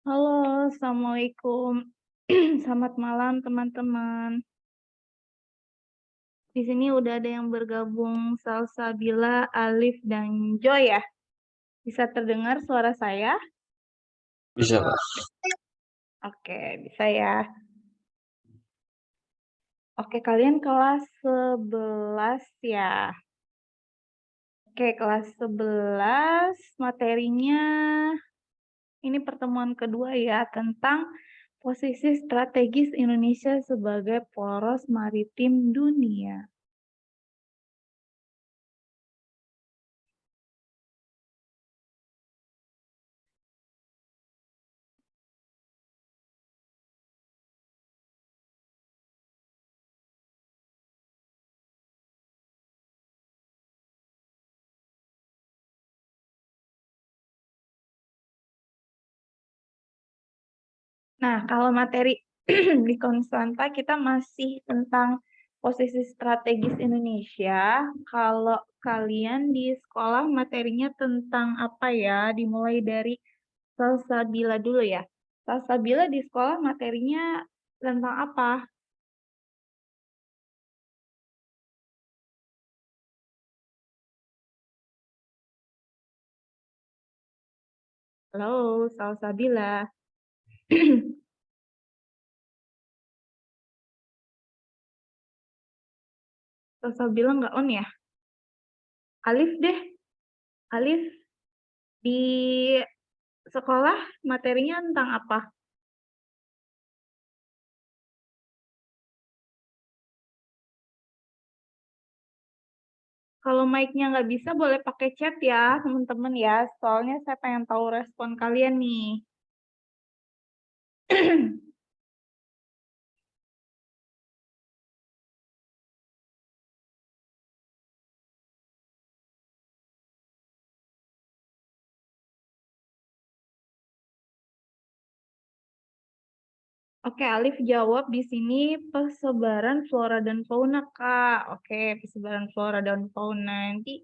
Halo, Assalamualaikum. Selamat malam, teman-teman. Di sini udah ada yang bergabung, Salsabila, Alif, dan Joy ya. Bisa terdengar suara saya? Bisa, Kak. Oke, bisa ya. Oke, kalian kelas 11 ya. Oke, kelas 11 materinya ini pertemuan kedua ya tentang posisi strategis Indonesia sebagai poros maritim dunia. Nah, kalau materi di Konstanta kita masih tentang posisi strategis Indonesia. Kalau kalian di sekolah materinya tentang apa ya? Dimulai dari Salsabila dulu ya. Salsabila di sekolah materinya tentang apa? Halo, Salsabila. Salsabila nggak on ya? Alif deh. Alif di sekolah materinya tentang apa? Kalau mic-nya nggak bisa, boleh pakai chat ya, teman-teman ya. Soalnya saya pengen tahu respon kalian nih. Oke, Alif jawab di sini persebaran flora dan fauna, Kak. Oke, persebaran flora dan fauna. Nanti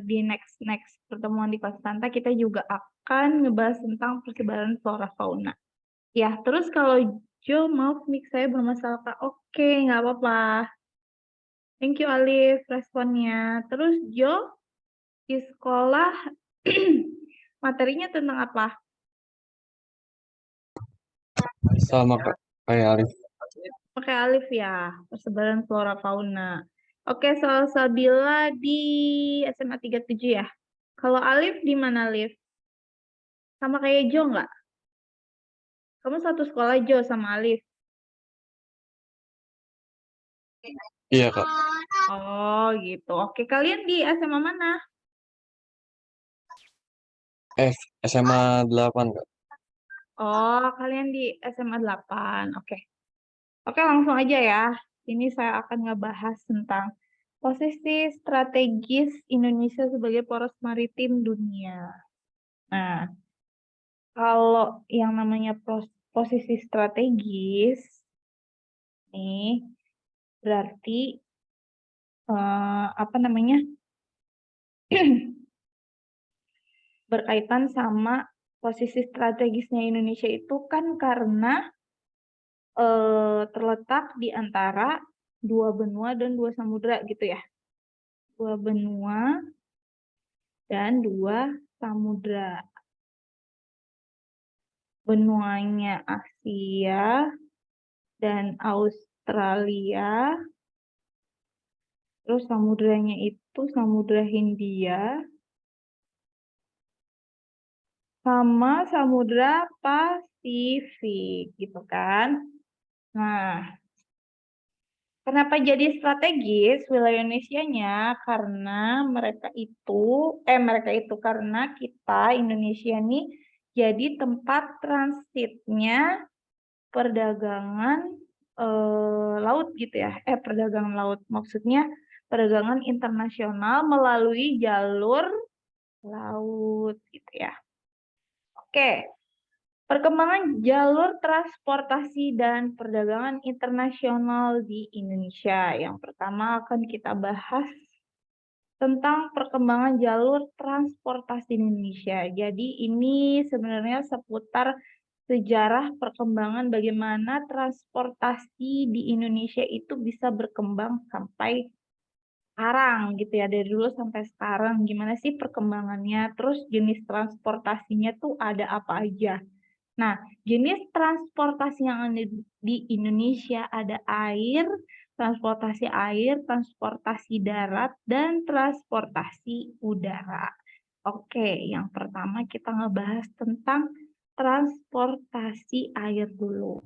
di next pertemuan di Konstanta kita juga akan ngebahas tentang persebaran flora fauna. Ya, terus kalau Jo, maaf mic saya bermasalah, Kak. Oke, nggak apa-apa. Thank you, Alif, responnya. Terus Jo, di sekolah materinya tentang apa? Sama, Kak. Kayak Arif. Pakai Alif ya, persebaran flora fauna. Oke, Salsabila di SMA 37 ya. Kalau Alif di mana, Alif? Sama kayak Jo nggak? Kamu satu sekolah Jo sama Alif. Iya, Kak. Oh, gitu. Oke, kalian di SMA mana? SMA 8, Kak. Oh, kalian di SMA 8. Oke. Oke, langsung aja ya. Ini saya akan ngebahas tentang posisi strategis Indonesia sebagai poros maritim dunia. Nah, kalau yang namanya posisi strategis, nih berarti apa namanya berkaitan sama posisi strategisnya Indonesia itu kan karena terletak di antara dua benua dan dua samudra gitu ya. Dua benua dan dua samudra. Benuanya Asia dan Australia, terus samudranya itu Samudra Hindia sama Samudra Pasifik gitu kan. Nah, kenapa jadi strategis wilayah Indonesia-nya? Karena mereka itu karena kita Indonesia nih jadi tempat transitnya perdagangan laut gitu ya. Perdagangan laut maksudnya perdagangan internasional melalui jalur laut gitu ya. Oke, perkembangan jalur transportasi dan perdagangan internasional di Indonesia. Yang pertama akan kita bahas tentang perkembangan jalur transportasi di Indonesia. Jadi ini sebenarnya seputar sejarah perkembangan bagaimana transportasi di Indonesia itu bisa berkembang sampai sekarang gitu ya, dari dulu sampai sekarang gimana sih perkembangannya, terus jenis transportasinya tuh ada apa aja. Nah, jenis transportasi yang ada di Indonesia ada air, transportasi darat, dan transportasi udara. Oke, yang pertama kita ngebahas tentang transportasi air dulu.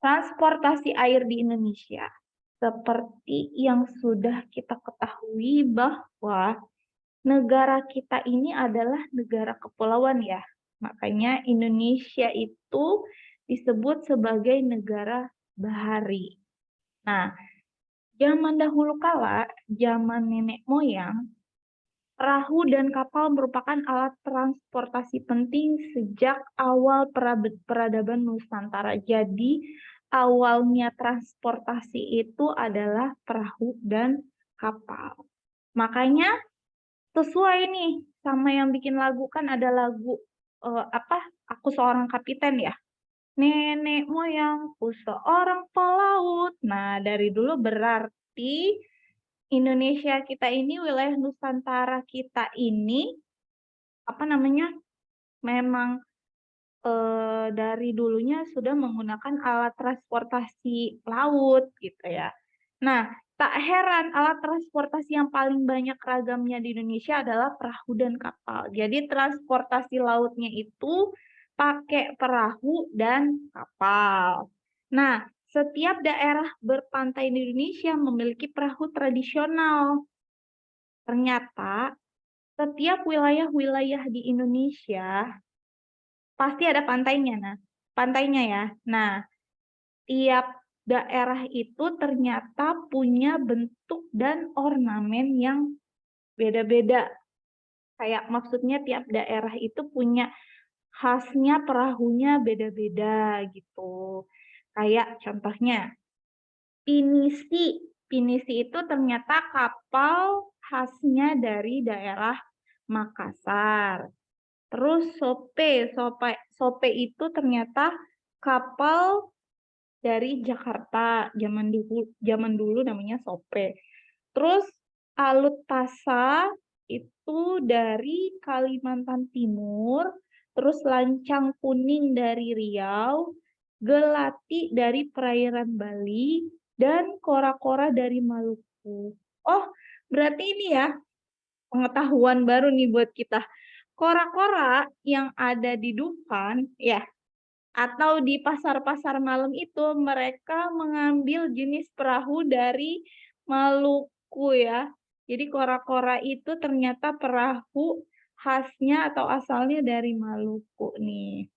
Transportasi air di Indonesia. Seperti yang sudah kita ketahui bahwa negara kita ini adalah negara kepulauan ya. Makanya Indonesia itu disebut sebagai negara bahari. Nah, zaman dahulu kala, zaman nenek moyang, perahu dan kapal merupakan alat transportasi penting sejak awal peradaban Nusantara. Jadi, awalnya transportasi itu adalah perahu dan kapal. Makanya sesuai nih sama yang bikin lagu, kan ada lagu Aku Seorang Kapiten ya. Nenek moyangku seorang pelaut. Nah, dari dulu berarti Indonesia kita ini, wilayah Nusantara kita ini memang dari dulunya sudah menggunakan alat transportasi laut gitu ya. Nah, tak heran alat transportasi yang paling banyak ragamnya di Indonesia adalah perahu dan kapal. Jadi transportasi lautnya itu pakai perahu dan kapal. Nah, setiap daerah berpantai di Indonesia memiliki perahu tradisional. Ternyata setiap wilayah-wilayah di Indonesia pasti ada pantainya ya. Nah, tiap daerah itu ternyata punya bentuk dan ornamen yang beda-beda. Kayak maksudnya tiap daerah itu punya khasnya, perahunya beda-beda gitu. Kayak contohnya pinisi. Pinisi itu ternyata kapal khasnya dari daerah Makassar. Terus sope itu ternyata kapal dari Jakarta, zaman dulu namanya sope. Terus alut tasa itu dari Kalimantan Timur, terus lancang kuning dari Riau, gelati dari perairan Bali, dan kora-kora dari Maluku. Oh, berarti ini ya pengetahuan baru nih buat kita. Kora-kora yang ada di Dufan ya, atau di pasar-pasar malam itu mereka mengambil jenis perahu dari Maluku ya. Jadi kora-kora itu ternyata perahu khasnya atau asalnya dari Maluku nih.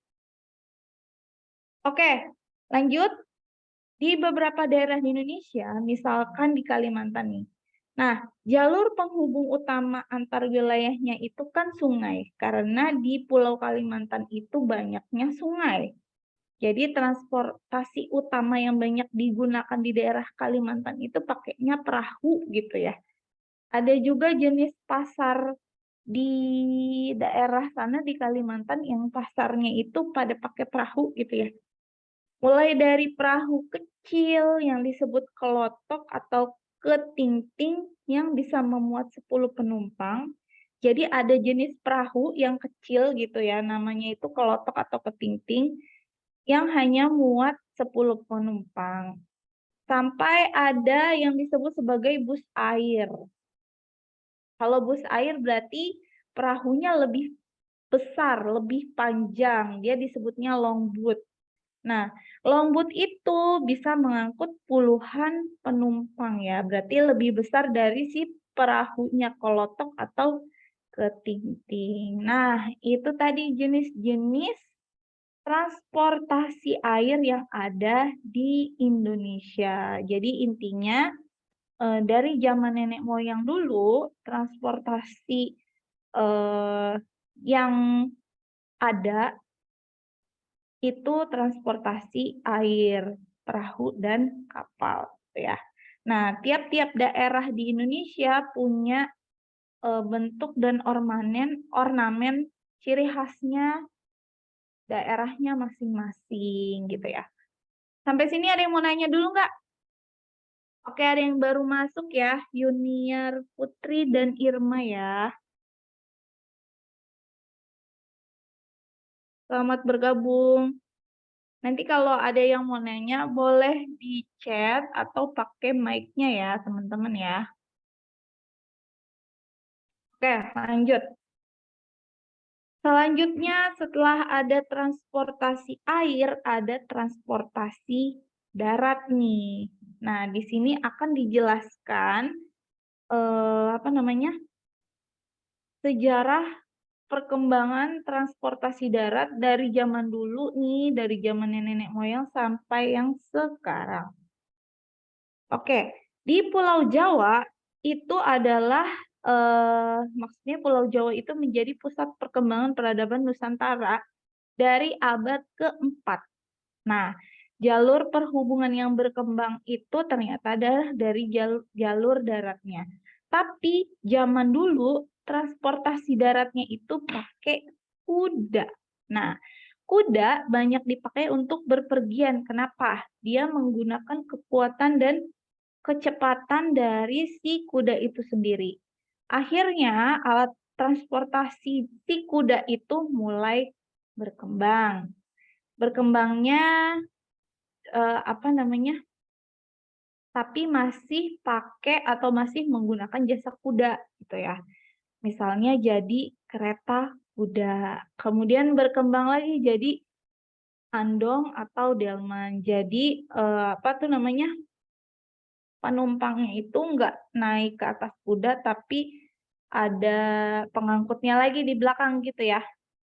Oke, lanjut. Di beberapa daerah di Indonesia, misalkan di Kalimantan nih. Nah, jalur penghubung utama antar wilayahnya itu kan sungai, karena di Pulau Kalimantan itu banyaknya sungai. Jadi transportasi utama yang banyak digunakan di daerah Kalimantan itu pakainya perahu gitu ya. Ada juga jenis pasar di daerah sana di Kalimantan yang pasarnya itu pada pakai perahu gitu ya. Mulai dari perahu kecil yang disebut kelotok atau ketingting yang bisa memuat 10 penumpang. Jadi ada jenis perahu yang kecil gitu ya, namanya itu kelotok atau ketingting yang hanya muat 10 penumpang. Sampai ada yang disebut sebagai bus air. Kalau bus air berarti perahunya lebih besar, lebih panjang. Dia disebutnya longboat. Nah, longboat itu bisa mengangkut puluhan penumpang ya. Berarti lebih besar dari si perahunya kelotok atau ketingting. Nah, itu tadi jenis-jenis transportasi air yang ada di Indonesia. Jadi intinya dari zaman nenek moyang dulu transportasi yang ada itu transportasi air, perahu dan kapal ya. Nah, tiap-tiap daerah di Indonesia punya bentuk dan ornamen ciri khasnya daerahnya masing-masing gitu ya. Sampai sini ada yang mau nanya dulu nggak? Oke, ada yang baru masuk ya, Yuniar Putri dan Irma ya. Selamat bergabung. Nanti kalau ada yang mau nanya, boleh di chat atau pakai mic-nya ya, teman-teman ya. Oke, lanjut. Selanjutnya, setelah ada transportasi air, ada transportasi darat nih. Nah, di sini akan dijelaskan sejarah perkembangan transportasi darat dari zaman dulu nih, dari zaman nenek moyang sampai yang sekarang. Oke, di Pulau Jawa itu adalah maksudnya Pulau Jawa itu menjadi pusat perkembangan peradaban Nusantara dari abad keempat. Nah, jalur perhubungan yang berkembang itu ternyata adalah dari jalur daratnya. Tapi zaman dulu transportasi daratnya itu pakai kuda. Nah, kuda banyak dipakai untuk berpergian. Kenapa? Dia menggunakan kekuatan dan kecepatan dari si kuda itu sendiri. Akhirnya alat transportasi si kuda itu mulai berkembang. Berkembangnya tapi masih pakai atau masih menggunakan jasa kuda gitu ya. Misalnya jadi kereta kuda. Kemudian berkembang lagi jadi andong atau delman. Jadi penumpangnya itu nggak naik ke atas kuda, tapi ada pengangkutnya lagi di belakang gitu ya,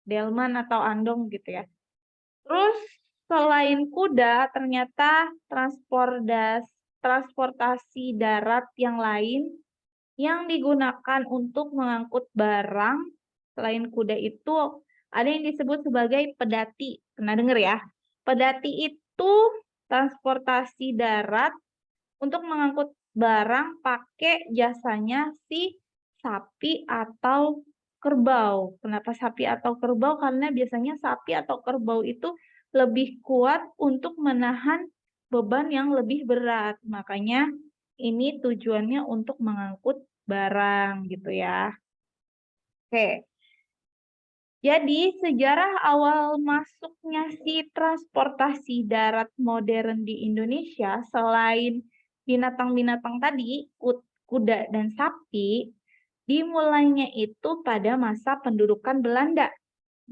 delman atau andong gitu ya. Terus selain kuda, ternyata transportasi darat yang lain yang digunakan untuk mengangkut barang selain kuda itu ada yang disebut sebagai pedati. Pernah dengar ya? Pedati itu transportasi darat untuk mengangkut barang pakai jasanya si sapi atau kerbau. Kenapa sapi atau kerbau? Karena biasanya sapi atau kerbau itu lebih kuat untuk menahan beban yang lebih berat. Makanya ini tujuannya untuk mengangkut barang gitu ya. Oke. Jadi sejarah awal masuknya si transportasi darat modern di Indonesia selain binatang-binatang tadi, kuda dan sapi, dimulainya itu pada masa pendudukan Belanda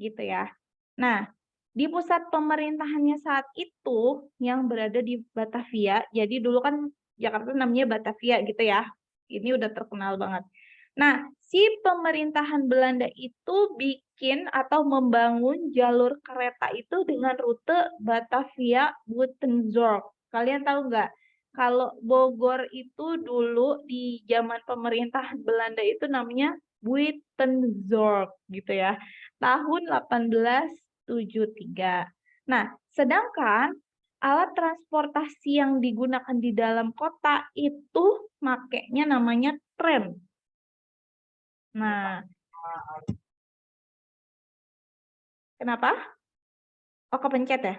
gitu ya. Nah, di pusat pemerintahannya saat itu yang berada di Batavia, jadi dulu kan Jakarta namanya Batavia gitu ya. Ini udah terkenal banget. Nah, si pemerintahan Belanda itu bikin atau membangun jalur kereta itu dengan rute Batavia-Buitenzorg. Kalian tahu nggak? Kalau Bogor itu dulu di zaman pemerintahan Belanda itu namanya Buitenzorg gitu ya. Tahun 1873. Nah, sedangkan alat transportasi yang digunakan di dalam kota itu makainya namanya tram. Nah, kenapa? Oh, kepencet ya?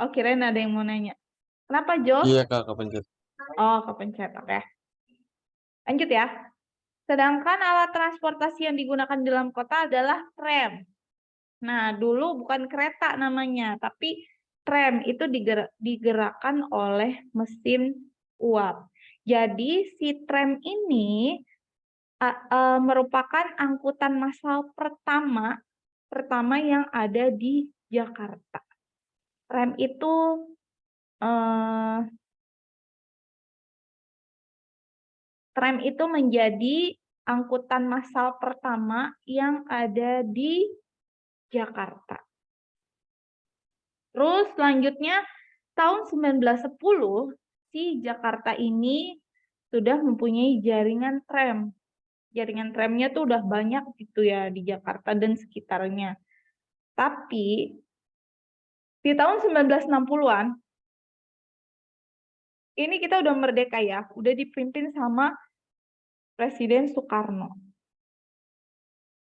Oh, kirain ada yang mau nanya. Kenapa, Jo? Iya Kak, kepencet. Oh, kepencet. Oke. Lanjut ya. Sedangkan alat transportasi yang digunakan di dalam kota adalah tram. Nah, dulu bukan kereta namanya, tapi tram itu digerakkan oleh mesin uap. Jadi, si tram ini merupakan angkutan massal pertama yang ada di Jakarta. Tram itu menjadi angkutan massal pertama yang ada di Jakarta. Terus selanjutnya tahun 1910 si Jakarta ini sudah mempunyai jaringan tram. Jaringan tramnya tuh udah banyak gitu ya di Jakarta dan sekitarnya. Tapi di tahun 1960-an Ini kita udah merdeka ya, udah dipimpin sama Presiden Soekarno.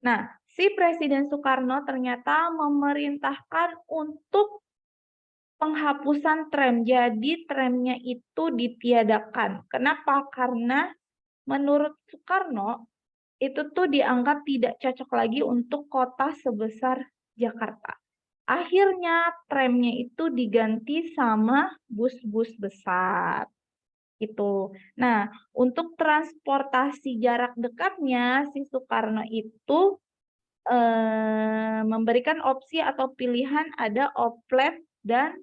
Nah, si Presiden Soekarno ternyata memerintahkan untuk penghapusan tram. Jadi tramnya itu ditiadakan. Kenapa? Karena menurut Soekarno itu tuh dianggap tidak cocok lagi untuk kota sebesar Jakarta. Akhirnya tramnya itu diganti sama bus-bus besar. Gitu. Nah, untuk transportasi jarak dekatnya, si Soekarno itu memberikan opsi atau pilihan ada oplet dan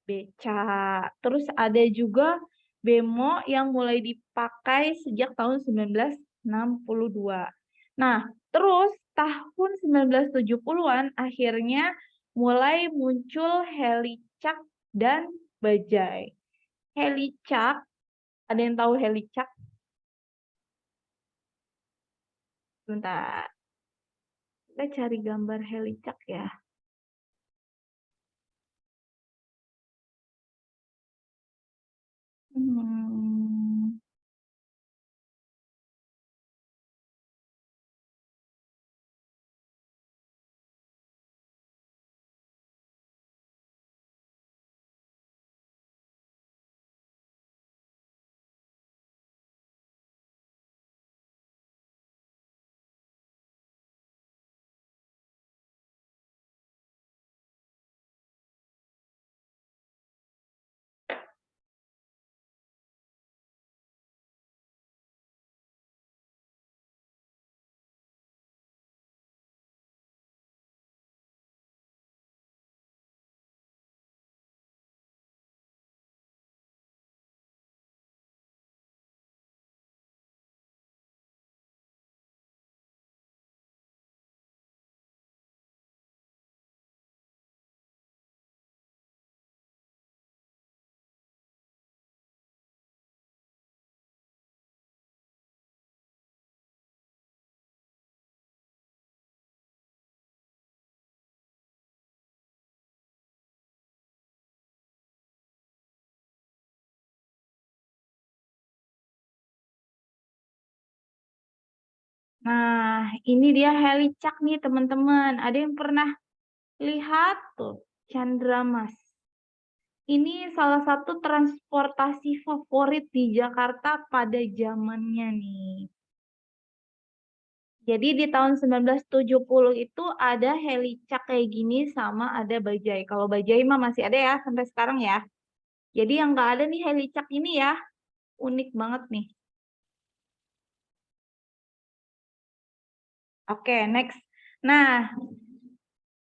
beca. Terus ada juga bemo yang mulai dipakai sejak tahun 1962. Nah, terus tahun 1970-an akhirnya mulai muncul helicak dan bajai. Helicak, ada yang tahu helicak? Bentar, kita cari gambar helicak ya. Nah, ini dia helicak nih teman-teman. Ada yang pernah lihat tuh, Chandra Mas. Ini salah satu transportasi favorit di Jakarta pada zamannya nih. Jadi di tahun 1970 itu ada helicak kayak gini sama ada bajai. Kalau bajai mah masih ada ya sampai sekarang ya. Jadi yang nggak ada nih helicak ini ya, unik banget nih. Oke, next. Nah,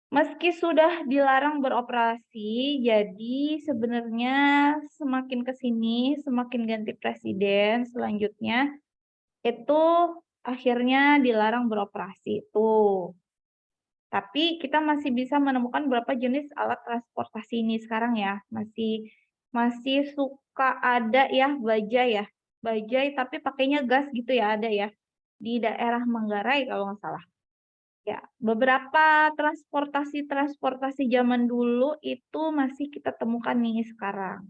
meski sudah dilarang beroperasi, jadi sebenarnya semakin ke sini, semakin ganti presiden selanjutnya, itu akhirnya dilarang beroperasi. Tuh. Tapi kita masih bisa menemukan beberapa jenis alat transportasi ini sekarang ya. Masih suka ada ya bajai ya. Bajai tapi pakainya gas gitu ya, ada ya. Di daerah Manggarai kalau nggak salah. Ya, beberapa transportasi zaman dulu itu masih kita temukan nih sekarang.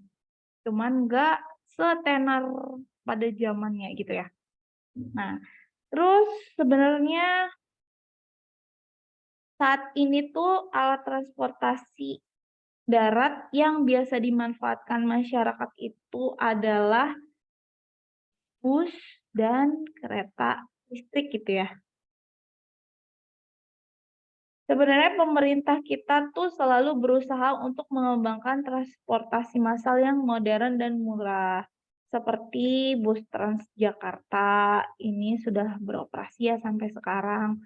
Cuman nggak setenar pada zamannya gitu ya. Nah, terus sebenarnya saat ini tuh alat transportasi darat yang biasa dimanfaatkan masyarakat itu adalah bus dan kereta listrik gitu ya. Sebenarnya pemerintah kita tuh selalu berusaha untuk mengembangkan transportasi massal yang modern dan murah. Seperti bus Transjakarta ini sudah beroperasi ya sampai sekarang.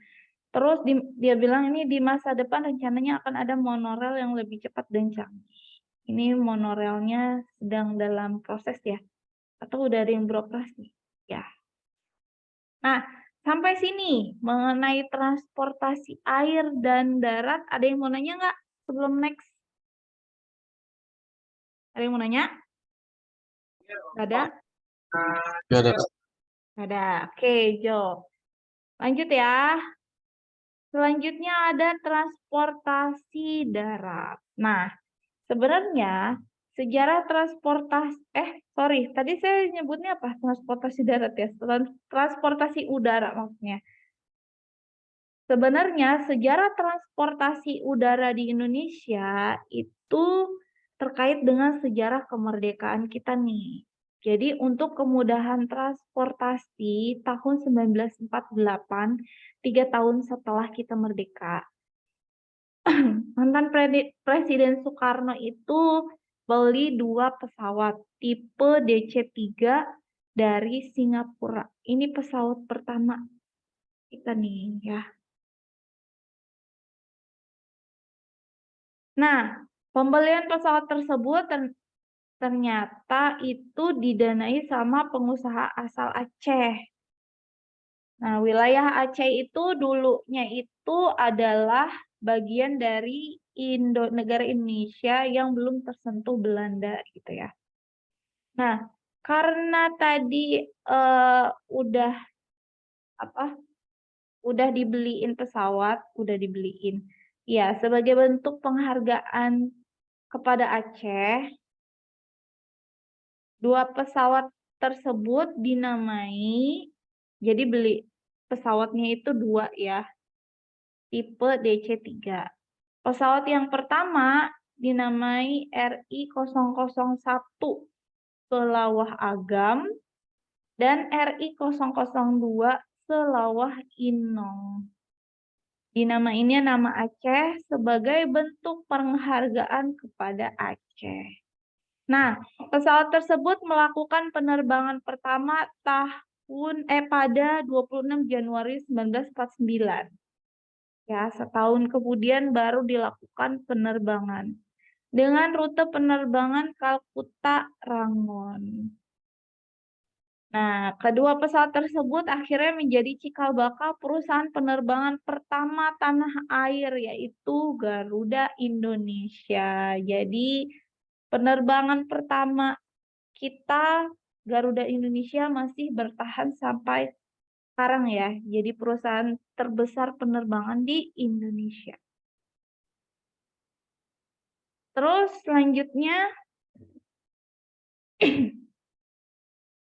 Terus dia bilang ini di masa depan rencananya akan ada monorail yang lebih cepat dan canggih. Ini monorelnya sedang dalam proses ya, atau udah ada yang beroperasi ya. Nah, sampai sini mengenai transportasi air dan darat, ada yang mau nanya nggak sebelum next? Ada yang mau nanya? Nggak ada? Nggak ada, Kak. Nggak ada. Oke, Jo. Lanjut ya. Selanjutnya ada transportasi darat. Nah, sebenarnya Sejarah tadi saya nyebutnya apa? Transportasi darat ya? Transportasi udara maksudnya. Sebenarnya sejarah transportasi udara di Indonesia itu terkait dengan sejarah kemerdekaan kita nih. Jadi untuk kemudahan transportasi tahun 1948, 3 tahun setelah kita merdeka, mantan Presiden Soekarno itu beli 2 pesawat tipe DC-3 dari Singapura. Ini pesawat pertama kita nih ya. Nah, pembelian pesawat tersebut ternyata itu didanai sama pengusaha asal Aceh. Nah, wilayah Aceh itu dulunya itu adalah bagian dari negara Indonesia yang belum tersentuh Belanda gitu ya. Nah, karena tadi udah dibeliin pesawat, ya sebagai bentuk penghargaan kepada Aceh, 2 pesawat tersebut dinamai, jadi beli pesawatnya itu 2 ya, tipe DC-3. Pesawat yang pertama dinamai RI-001 Selawah Agam dan RI-002 Selawah Inong. Dinamainnya nama Aceh sebagai bentuk penghargaan kepada Aceh. Nah, pesawat tersebut melakukan penerbangan pertama pada 26 Januari 1949. Ya, setahun kemudian baru dilakukan penerbangan dengan rute penerbangan Kalkuta-Rangon. Nah, kedua pesawat tersebut akhirnya menjadi cikal bakal perusahaan penerbangan pertama tanah air, yaitu Garuda Indonesia. Jadi, penerbangan pertama kita, Garuda Indonesia, masih bertahan sampai sekarang ya. Jadi perusahaan terbesar penerbangan di Indonesia. Terus selanjutnya,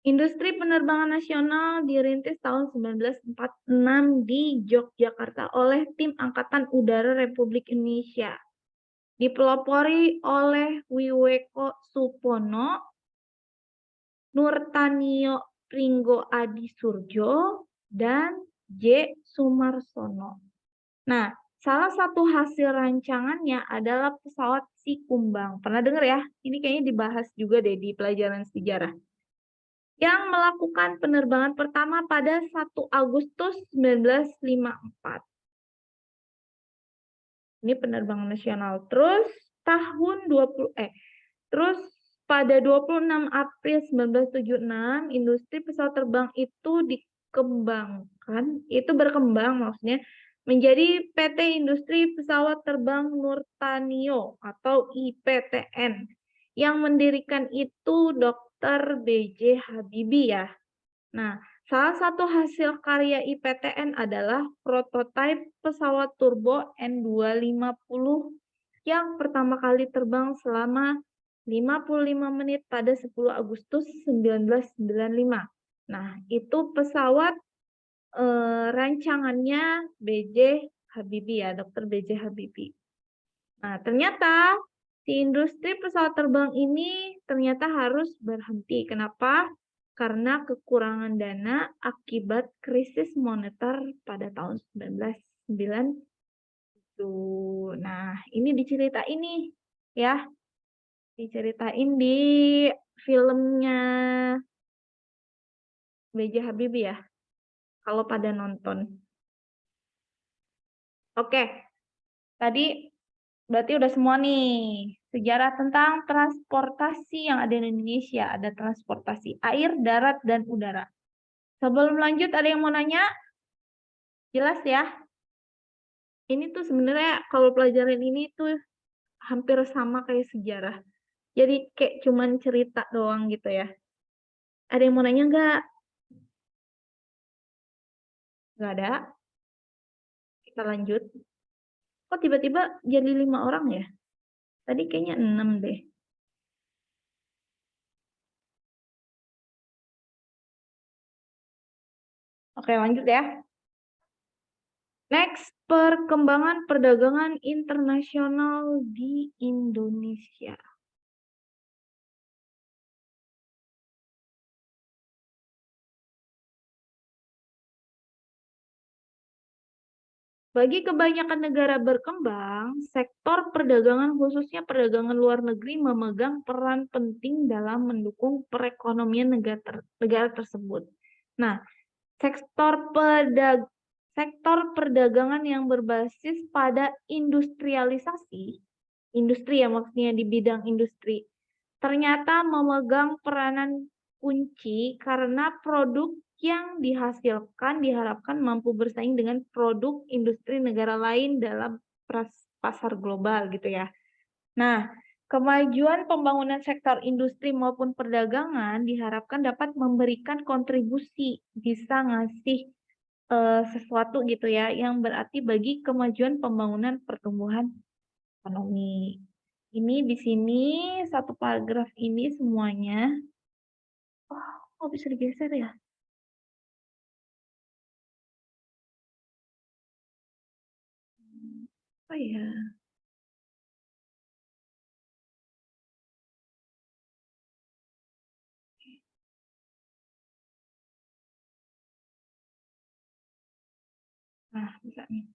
industri penerbangan nasional dirintis tahun 1946 di Yogyakarta oleh Tim Angkatan Udara Republik Indonesia. Dipelopori oleh Wiweko Supono, Nurtanio Pringgo Adi Surjo, dan J. Sumarsono. Nah, salah satu hasil rancangannya adalah pesawat Si Kumbang. Pernah dengar ya? Ini kayaknya dibahas juga deh di pelajaran sejarah. Yang melakukan penerbangan pertama pada 1 Agustus 1954. Ini penerbangan nasional. Terus pada 26 April 1976, industri pesawat terbang itu berkembang maksudnya menjadi PT Industri Pesawat Terbang Nurtanio atau IPTN. Yang mendirikan itu Dr. B.J. Habibie ya. Nah, salah satu hasil karya IPTN adalah prototipe pesawat turbo N250 yang pertama kali terbang selama 55 menit pada 10 Agustus 1995. Nah, itu pesawat rancangannya B.J. Habibie ya, Dr. B.J. Habibie. Nah, ternyata si industri pesawat terbang ini ternyata harus berhenti. Kenapa? Karena kekurangan dana akibat krisis moneter pada tahun 1990. Nah, ini diceritain nih ya. Diceritain di filmnya B.J. Habibie ya. Kalau pada nonton. Oke. Tadi berarti udah semua nih. Sejarah tentang transportasi yang ada di Indonesia. Ada transportasi air, darat, dan udara. Sebelum lanjut, ada yang mau nanya? Jelas ya? Ini tuh sebenarnya kalau pelajaran ini tuh hampir sama kayak sejarah. Jadi kayak cuman cerita doang gitu ya. Ada yang mau nanya nggak? Nggak ada? Kita lanjut. Kok tiba-tiba jadi 5 orang ya? Tadi kayaknya 6 deh. Oke, lanjut ya. Next, perkembangan perdagangan internasional di Indonesia. Bagi kebanyakan negara berkembang, sektor perdagangan khususnya perdagangan luar negeri memegang peran penting dalam mendukung perekonomian negara tersebut. Nah, sektor perdagangan yang berbasis pada industrialisasi, industri ya maksudnya di bidang industri, ternyata memegang peranan kunci karena produk yang dihasilkan diharapkan mampu bersaing dengan produk industri negara lain dalam pasar global gitu ya. Nah, kemajuan pembangunan sektor industri maupun perdagangan diharapkan dapat memberikan kontribusi, bisa ngasih sesuatu gitu ya, yang berarti bagi kemajuan pembangunan pertumbuhan ekonomi. Ini di sini satu paragraf ini semuanya. Oh, bisa digeser ya? Oh ya. Nah, bisa nih.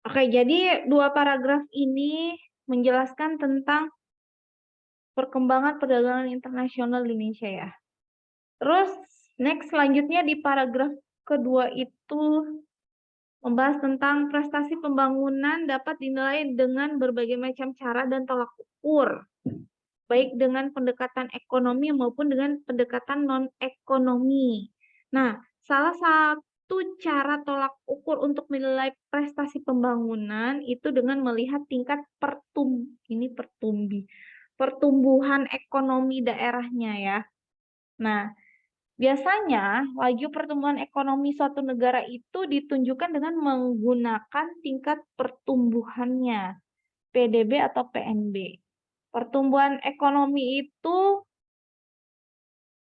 Oke, jadi dua paragraf ini menjelaskan tentang perkembangan perdagangan internasional di Indonesia ya. Terus next selanjutnya di paragraf kedua itu membahas tentang prestasi pembangunan dapat dinilai dengan berbagai macam cara dan tolak ukur, baik dengan pendekatan ekonomi maupun dengan pendekatan non-ekonomi. Nah, salah satu cara tolak ukur untuk menilai prestasi pembangunan itu dengan melihat tingkat pertumbuhan ekonomi daerahnya ya. Nah, biasanya laju pertumbuhan ekonomi suatu negara itu ditunjukkan dengan menggunakan tingkat pertumbuhannya, PDB atau PNB. Pertumbuhan ekonomi itu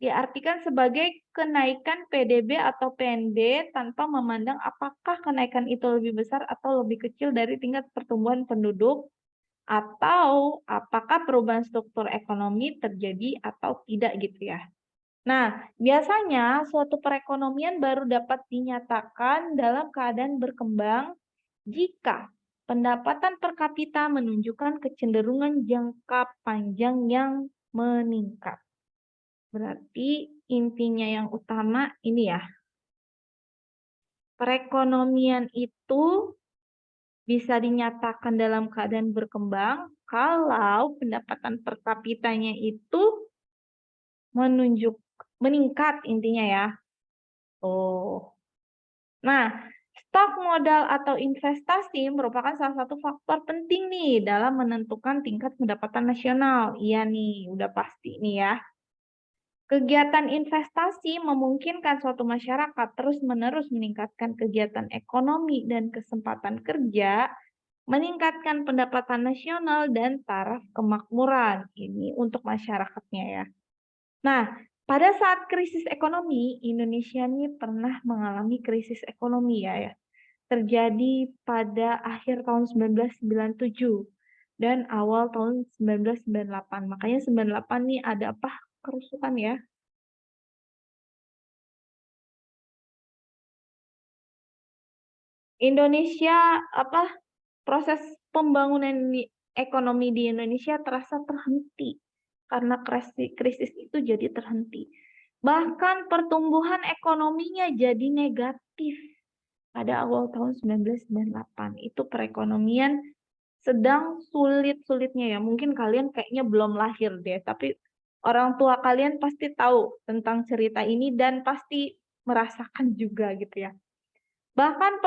diartikan sebagai kenaikan PDB atau PNB tanpa memandang apakah kenaikan itu lebih besar atau lebih kecil dari tingkat pertumbuhan penduduk atau apakah perubahan struktur ekonomi terjadi atau tidak gitu ya. Nah, biasanya suatu perekonomian baru dapat dinyatakan dalam keadaan berkembang jika pendapatan per kapita menunjukkan kecenderungan jangka panjang yang meningkat. Berarti intinya yang utama ini ya. Perekonomian itu bisa dinyatakan dalam keadaan berkembang kalau pendapatan per kapitanya itu meningkat intinya ya. Oh. Nah, stok modal atau investasi merupakan salah satu faktor penting nih dalam menentukan tingkat pendapatan nasional. Iya nih, udah pasti nih ya. Kegiatan investasi memungkinkan suatu masyarakat terus-menerus meningkatkan kegiatan ekonomi dan kesempatan kerja, meningkatkan pendapatan nasional dan taraf kemakmuran. Ini untuk masyarakatnya ya. Nah, pada saat krisis ekonomi, Indonesia ini pernah mengalami krisis ekonomi ya. Terjadi pada akhir tahun 1997 dan awal tahun 1998. Makanya 98 nih ada apa? Kerusuhan ya. Indonesia proses pembangunan ekonomi di Indonesia terasa terhenti karena krisis itu jadi terhenti. Bahkan pertumbuhan ekonominya jadi negatif pada awal tahun 1998. Itu perekonomian sedang sulit-sulitnya ya. Mungkin kalian kayaknya belum lahir deh, tapi orang tua kalian pasti tahu tentang cerita ini dan pasti merasakan juga gitu ya. Bahkan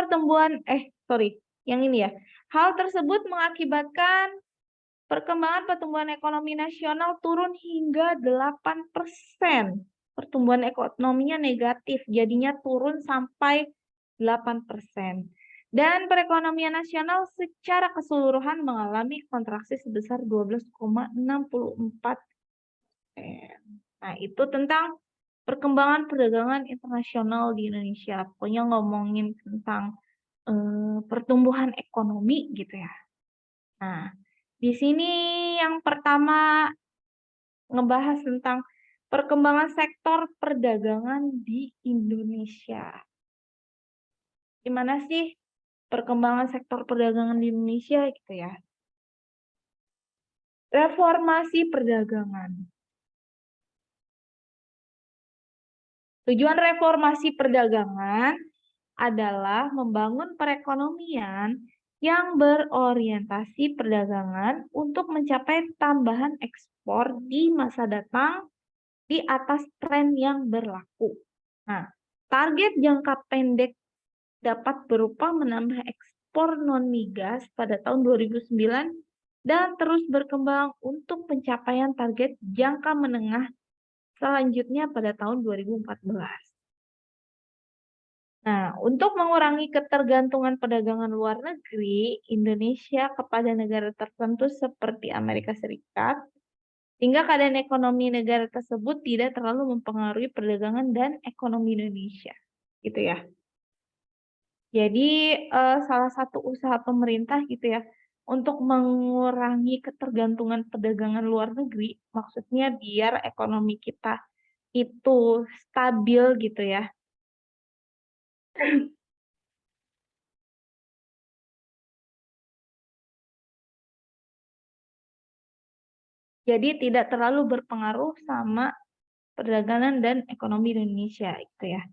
yang ini ya. Hal tersebut mengakibatkan perkembangan pertumbuhan ekonomi nasional turun hingga 8%. Pertumbuhan ekonominya negatif, jadinya turun sampai 8%. Dan perekonomian nasional secara keseluruhan mengalami kontraksi sebesar 12,64 Nah, itu tentang perkembangan perdagangan internasional di Indonesia. Pokoknya ngomongin tentang pertumbuhan ekonomi gitu ya. Nah, di sini yang pertama ngebahas tentang perkembangan sektor perdagangan di Indonesia. Gimana sih perkembangan sektor perdagangan di Indonesia gitu ya? Reformasi perdagangan. Tujuan reformasi perdagangan adalah membangun perekonomian yang berorientasi perdagangan untuk mencapai tambahan ekspor di masa datang di atas tren yang berlaku. Nah, target jangka pendek dapat berupa menambah ekspor non-migas pada tahun 2009 dan terus berkembang untuk pencapaian target jangka menengah selanjutnya pada tahun 2014. Nah, untuk mengurangi ketergantungan perdagangan luar negeri Indonesia kepada negara tertentu seperti Amerika Serikat, sehingga keadaan ekonomi negara tersebut tidak terlalu mempengaruhi perdagangan dan ekonomi Indonesia. Gitu ya. Jadi, salah satu usaha pemerintah gitu ya, untuk mengurangi ketergantungan perdagangan luar negeri, maksudnya biar ekonomi kita itu stabil gitu ya. Jadi tidak terlalu berpengaruh sama perdagangan dan ekonomi Indonesia gitu ya.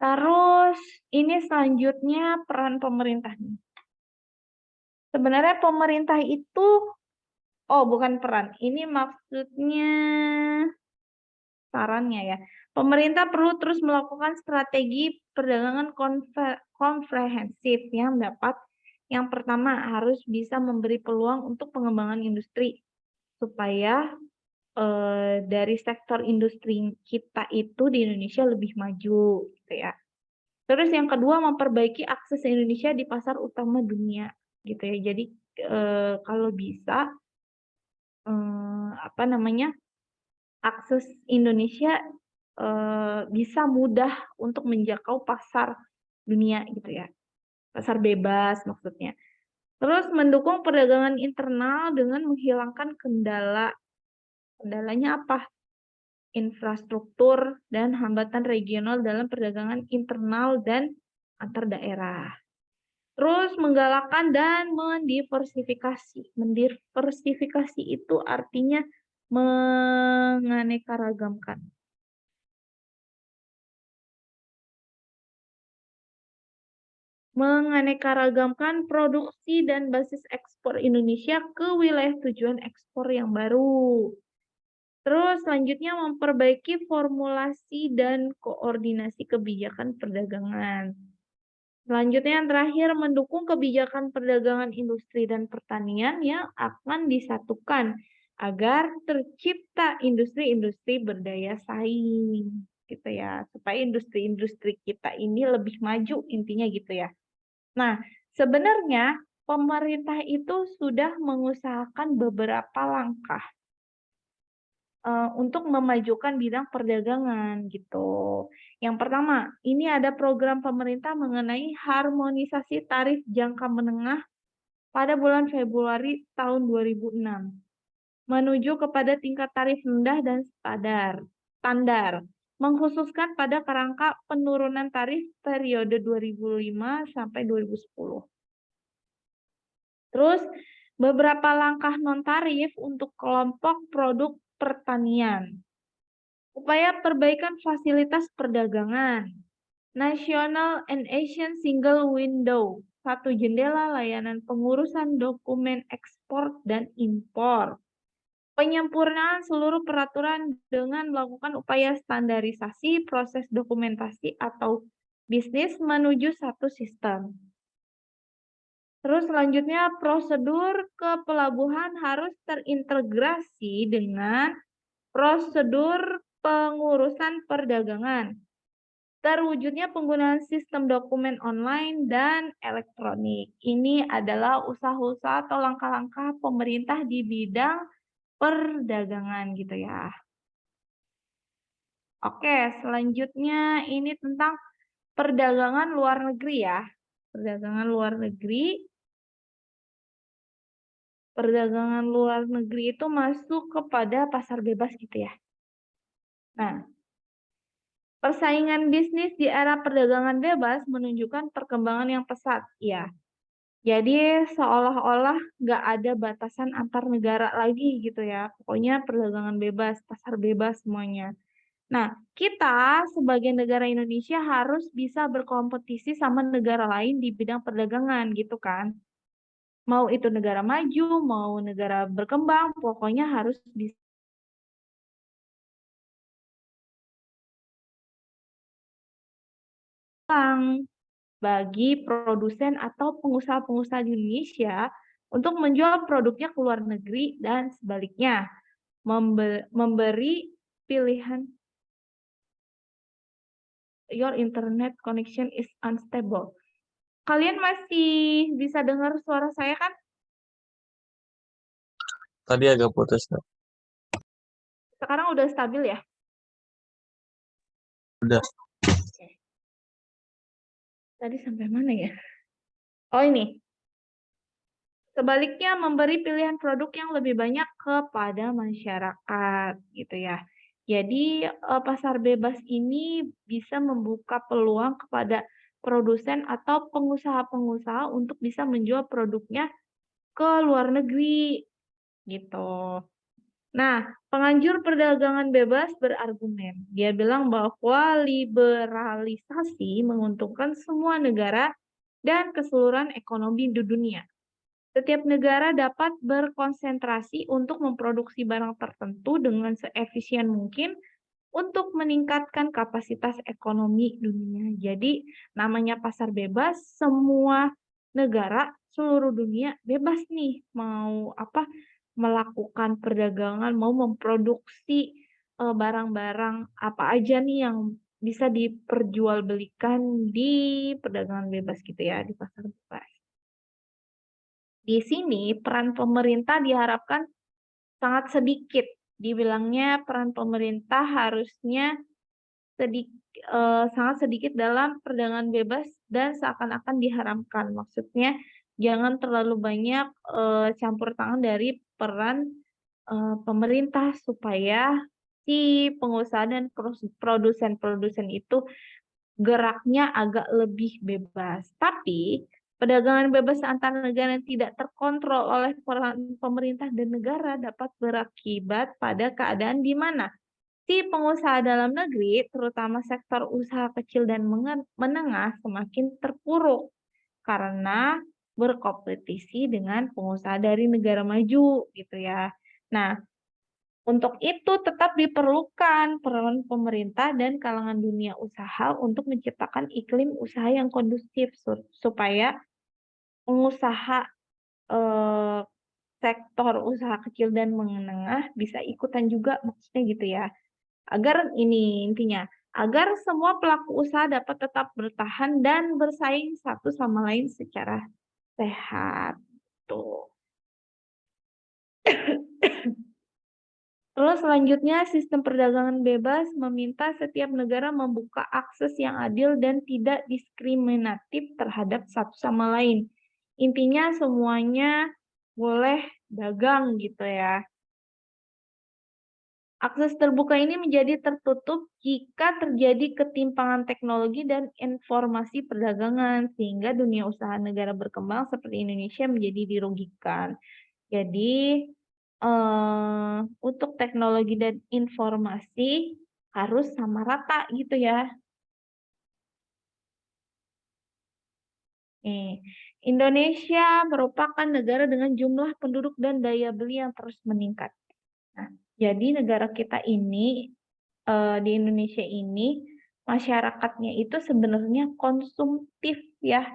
Terus ini selanjutnya peran pemerintah nih. Sebenarnya pemerintah itu, oh bukan peran, ini maksudnya sarannya ya. Pemerintah perlu terus melakukan strategi perdagangan komprehensif yang pertama harus bisa memberi peluang untuk pengembangan industri supaya dari sektor industri kita itu di Indonesia lebih maju gitu ya. Terus yang kedua memperbaiki akses Indonesia di pasar utama dunia gitu ya. Jadi kalau bisa akses Indonesia bisa mudah untuk menjangkau pasar dunia gitu ya. Pasar bebas maksudnya. Terus mendukung perdagangan internal dengan menghilangkan kendala. Kendalanya apa? Infrastruktur dan hambatan regional dalam perdagangan internal dan antar daerah. Terus menggalakkan dan mendiversifikasi. Mendiversifikasi itu artinya menganeka-ragamkan. Menganeka-ragamkan produksi dan basis ekspor Indonesia ke wilayah tujuan ekspor yang baru. Terus selanjutnya memperbaiki formulasi dan koordinasi kebijakan perdagangan. Selanjutnya yang terakhir mendukung kebijakan perdagangan industri dan pertanian yang akan disatukan agar tercipta industri-industri berdaya saing gitu ya, supaya industri-industri kita ini lebih maju intinya gitu ya. Nah, sebenarnya pemerintah itu sudah mengusahakan beberapa langkah untuk memajukan bidang perdagangan gitu. Yang pertama, ini ada program pemerintah mengenai harmonisasi tarif jangka menengah pada bulan Februari tahun 2006, menuju kepada tingkat tarif rendah dan standar, mengkhususkan pada kerangka penurunan tarif periode 2005 sampai 2010. Terus beberapa langkah non-tarif untuk kelompok produk pertanian. Upaya perbaikan fasilitas perdagangan. National and Asian Single Window. Satu jendela layanan pengurusan dokumen ekspor dan impor. Penyempurnaan seluruh peraturan dengan melakukan upaya standarisasi proses dokumentasi atau bisnis menuju satu sistem. Terus selanjutnya prosedur ke pelabuhan harus terintegrasi dengan prosedur pengurusan perdagangan. Terwujudnya penggunaan sistem dokumen online dan elektronik. Ini adalah usaha-usaha atau langkah-langkah pemerintah di bidang perdagangan gitu ya. Oke, selanjutnya ini tentang perdagangan luar negeri ya. Perdagangan luar negeri. Perdagangan luar negeri itu masuk kepada pasar bebas gitu ya. Nah, persaingan bisnis di era perdagangan bebas menunjukkan perkembangan yang pesat, ya. Jadi seolah-olah nggak ada batasan antar negara lagi gitu ya. Pokoknya perdagangan bebas, pasar bebas semuanya. Nah, kita sebagai negara Indonesia harus bisa berkompetisi sama negara lain di bidang perdagangan gitu kan. Mau itu negara maju, mau negara berkembang, pokoknya harus bisa bagi produsen atau pengusaha-pengusaha di Indonesia untuk menjual produknya ke luar negeri dan sebaliknya. Memberi pilihan your internet connection is unstable. Kalian masih bisa dengar suara saya kan? Tadi agak putus, Kak. Sekarang udah stabil ya? Udah. Tadi sampai mana ya? Oh ini. Sebaliknya memberi pilihan produk yang lebih banyak kepada masyarakat gitu ya. Jadi pasar bebas ini bisa membuka peluang kepada produsen atau pengusaha-pengusaha untuk bisa menjual produknya ke luar negeri gitu. Nah, penganjur perdagangan bebas berargumen. Dia bilang bahwa liberalisasi menguntungkan semua negara dan keseluruhan ekonomi di dunia. Setiap negara dapat berkonsentrasi untuk memproduksi barang tertentu dengan seefisien mungkin untuk meningkatkan kapasitas ekonomi dunia. Jadi, namanya pasar bebas, semua negara seluruh dunia bebas nih mau melakukan perdagangan, mau memproduksi barang-barang apa aja nih yang bisa diperjualbelikan di perdagangan bebas gitu ya, di pasar bebas. Di sini peran pemerintah diharapkan sangat sedikit. Dibilangnya peran pemerintah harusnya sangat sedikit dalam perdagangan bebas dan seakan-akan diharamkan. Maksudnya jangan terlalu banyak campur tangan dari peran pemerintah supaya si pengusaha dan produsen-produsen itu geraknya agak lebih bebas. Tapi perdagangan bebas antar negara yang tidak terkontrol oleh peran pemerintah dan negara dapat berakibat pada keadaan di mana si pengusaha dalam negeri, terutama sektor usaha kecil dan menengah, semakin terpuruk karena berkompetisi dengan pengusaha dari negara maju gitu ya. Nah, untuk itu tetap diperlukan peran pemerintah dan kalangan dunia usaha untuk menciptakan iklim usaha yang kondusif supaya pengusaha eh, sektor usaha kecil dan menengah bisa ikutan juga maksudnya gitu ya. Agar ini intinya, agar semua pelaku usaha dapat tetap bertahan dan bersaing satu sama lain secara sehat. Tuh. Terus selanjutnya, sistem perdagangan bebas meminta setiap negara membuka akses yang adil dan tidak diskriminatif terhadap satu sama lain. Intinya semuanya boleh dagang gitu ya. Akses terbuka ini menjadi tertutup jika terjadi ketimpangan teknologi dan informasi perdagangan, sehingga dunia usaha negara berkembang seperti Indonesia menjadi dirugikan. Jadi, untuk teknologi dan informasi harus sama rata gitu ya. Indonesia merupakan negara dengan jumlah penduduk dan daya beli yang terus meningkat. Nah, jadi negara kita ini, di Indonesia ini, masyarakatnya itu sebenarnya konsumtif ya.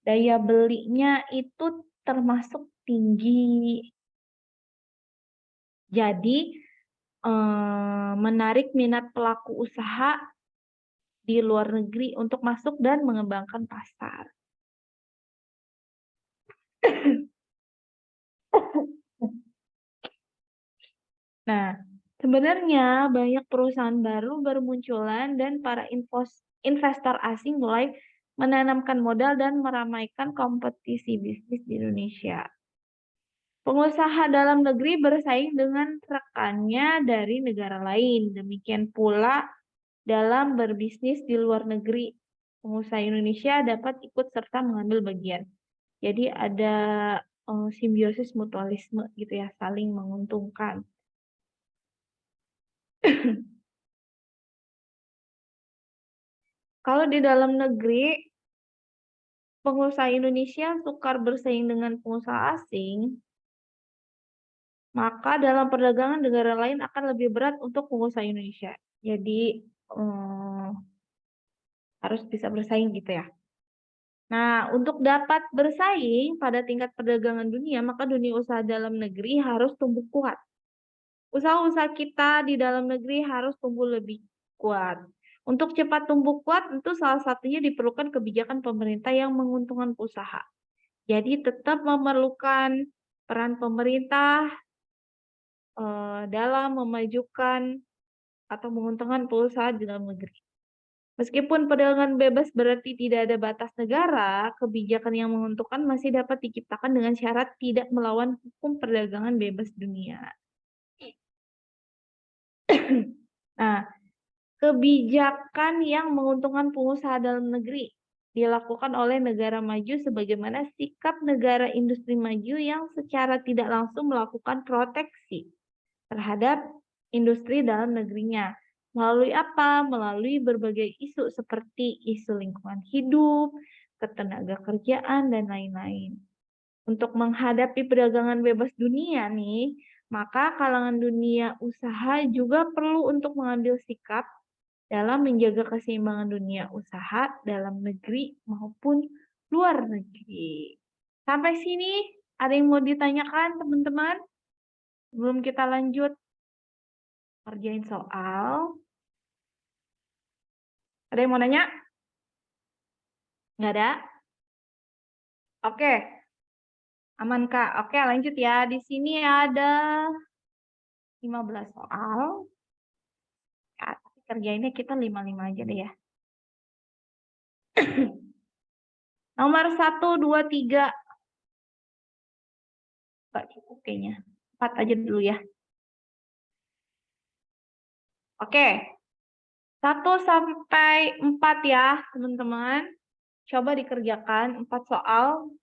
Daya belinya itu termasuk tinggi. Jadi, menarik minat pelaku usaha di luar negeri untuk masuk dan mengembangkan pasar. Nah, sebenarnya banyak perusahaan baru bermunculan dan para investor asing mulai menanamkan modal dan meramaikan kompetisi bisnis di Indonesia. Pengusaha dalam negeri bersaing dengan rekannya dari negara lain. Demikian pula dalam berbisnis di luar negeri. Pengusaha Indonesia dapat ikut serta mengambil bagian. Jadi ada simbiosis mutualisme gitu ya, saling menguntungkan. Kalau di dalam negeri, pengusaha Indonesia sukar bersaing dengan pengusaha asing, maka dalam perdagangan negara lain akan lebih berat untuk pengusaha Indonesia. Jadi harus bisa bersaing gitu ya. Nah, untuk dapat bersaing pada tingkat perdagangan dunia, maka dunia usaha dalam negeri harus tumbuh kuat. Usaha-usaha kita di dalam negeri harus tumbuh lebih kuat. Untuk cepat tumbuh kuat, tentu salah satunya diperlukan kebijakan pemerintah yang menguntungkan usaha. Jadi tetap memerlukan peran pemerintah dalam memajukan atau menguntungkan pengusaha di dalam negeri. Meskipun perdagangan bebas berarti tidak ada batas negara, kebijakan yang menguntungkan masih dapat diciptakan dengan syarat tidak melawan hukum perdagangan bebas dunia. Nah, kebijakan yang menguntungkan pengusaha dalam negeri dilakukan oleh negara maju sebagaimana sikap negara industri maju yang secara tidak langsung melakukan proteksi terhadap industri dalam negerinya. Melalui apa? Melalui berbagai isu seperti isu lingkungan hidup, ketenaga kerjaan, dan lain-lain. Untuk menghadapi perdagangan bebas dunia nih, maka kalangan dunia usaha juga perlu untuk mengambil sikap dalam menjaga keseimbangan dunia usaha dalam negeri maupun luar negeri. Sampai sini ada yang mau ditanyakan teman-teman? Sebelum kita lanjut kerjain soal. Ada yang mau nanya? Nggak ada? Oke, aman Kak. Oke, lanjut ya. Di sini ada 15 soal. Ya, tapi kerjainnya kita 5-5 aja deh ya. Nomor 1, 2, 3. Nggak cukup kayaknya. 4 aja dulu ya. Oke. 1 sampai 4 ya, teman-teman. Coba dikerjakan 4 soal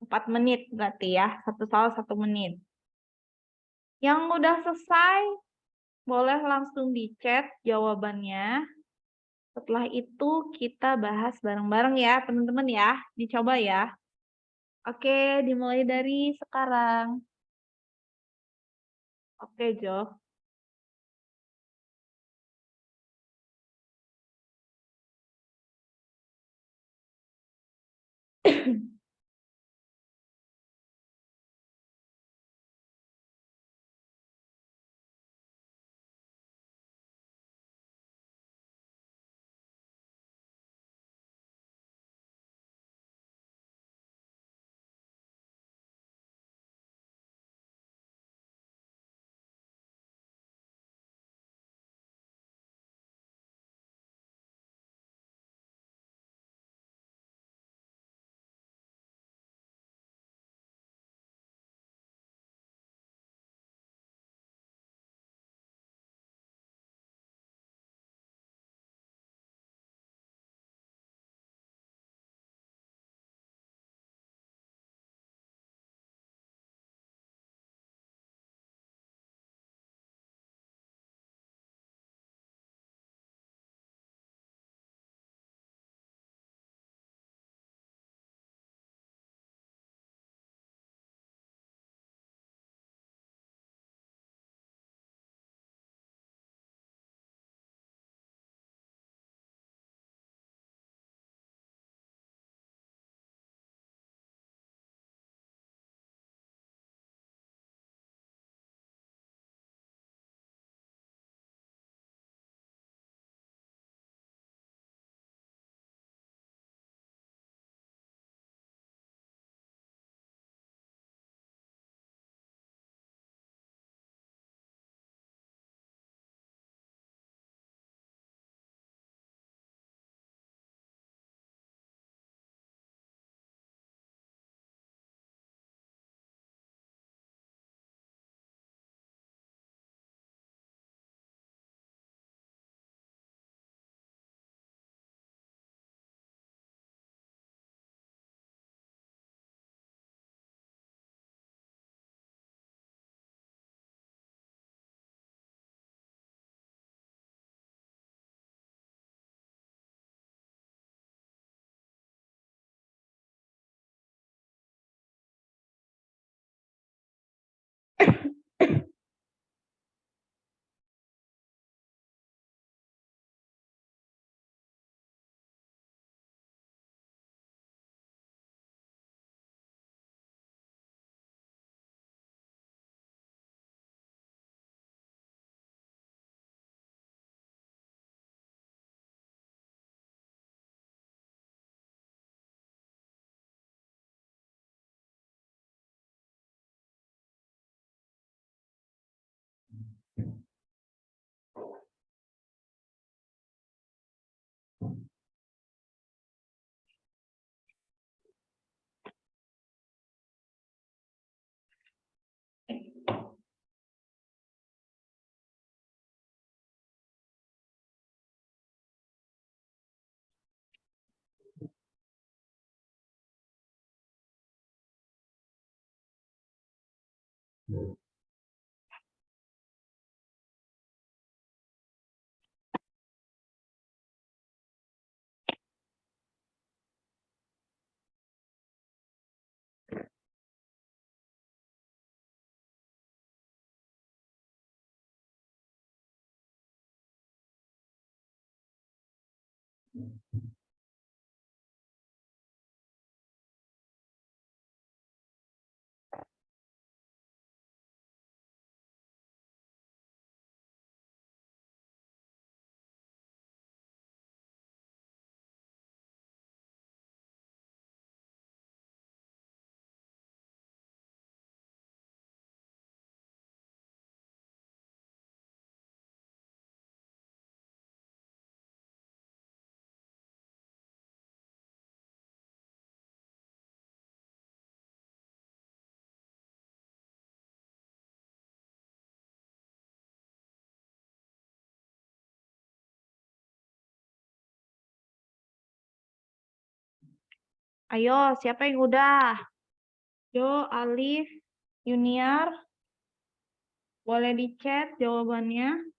4 menit berarti ya. 1 soal 1 menit. Yang udah selesai boleh langsung di chat jawabannya. Setelah itu kita bahas bareng-bareng ya, teman-teman ya. Dicoba ya. Oke, dimulai dari sekarang. Oke, Jo. Ayo, siapa yang udah? Jo, Alif, Junior, boleh di chat jawabannya.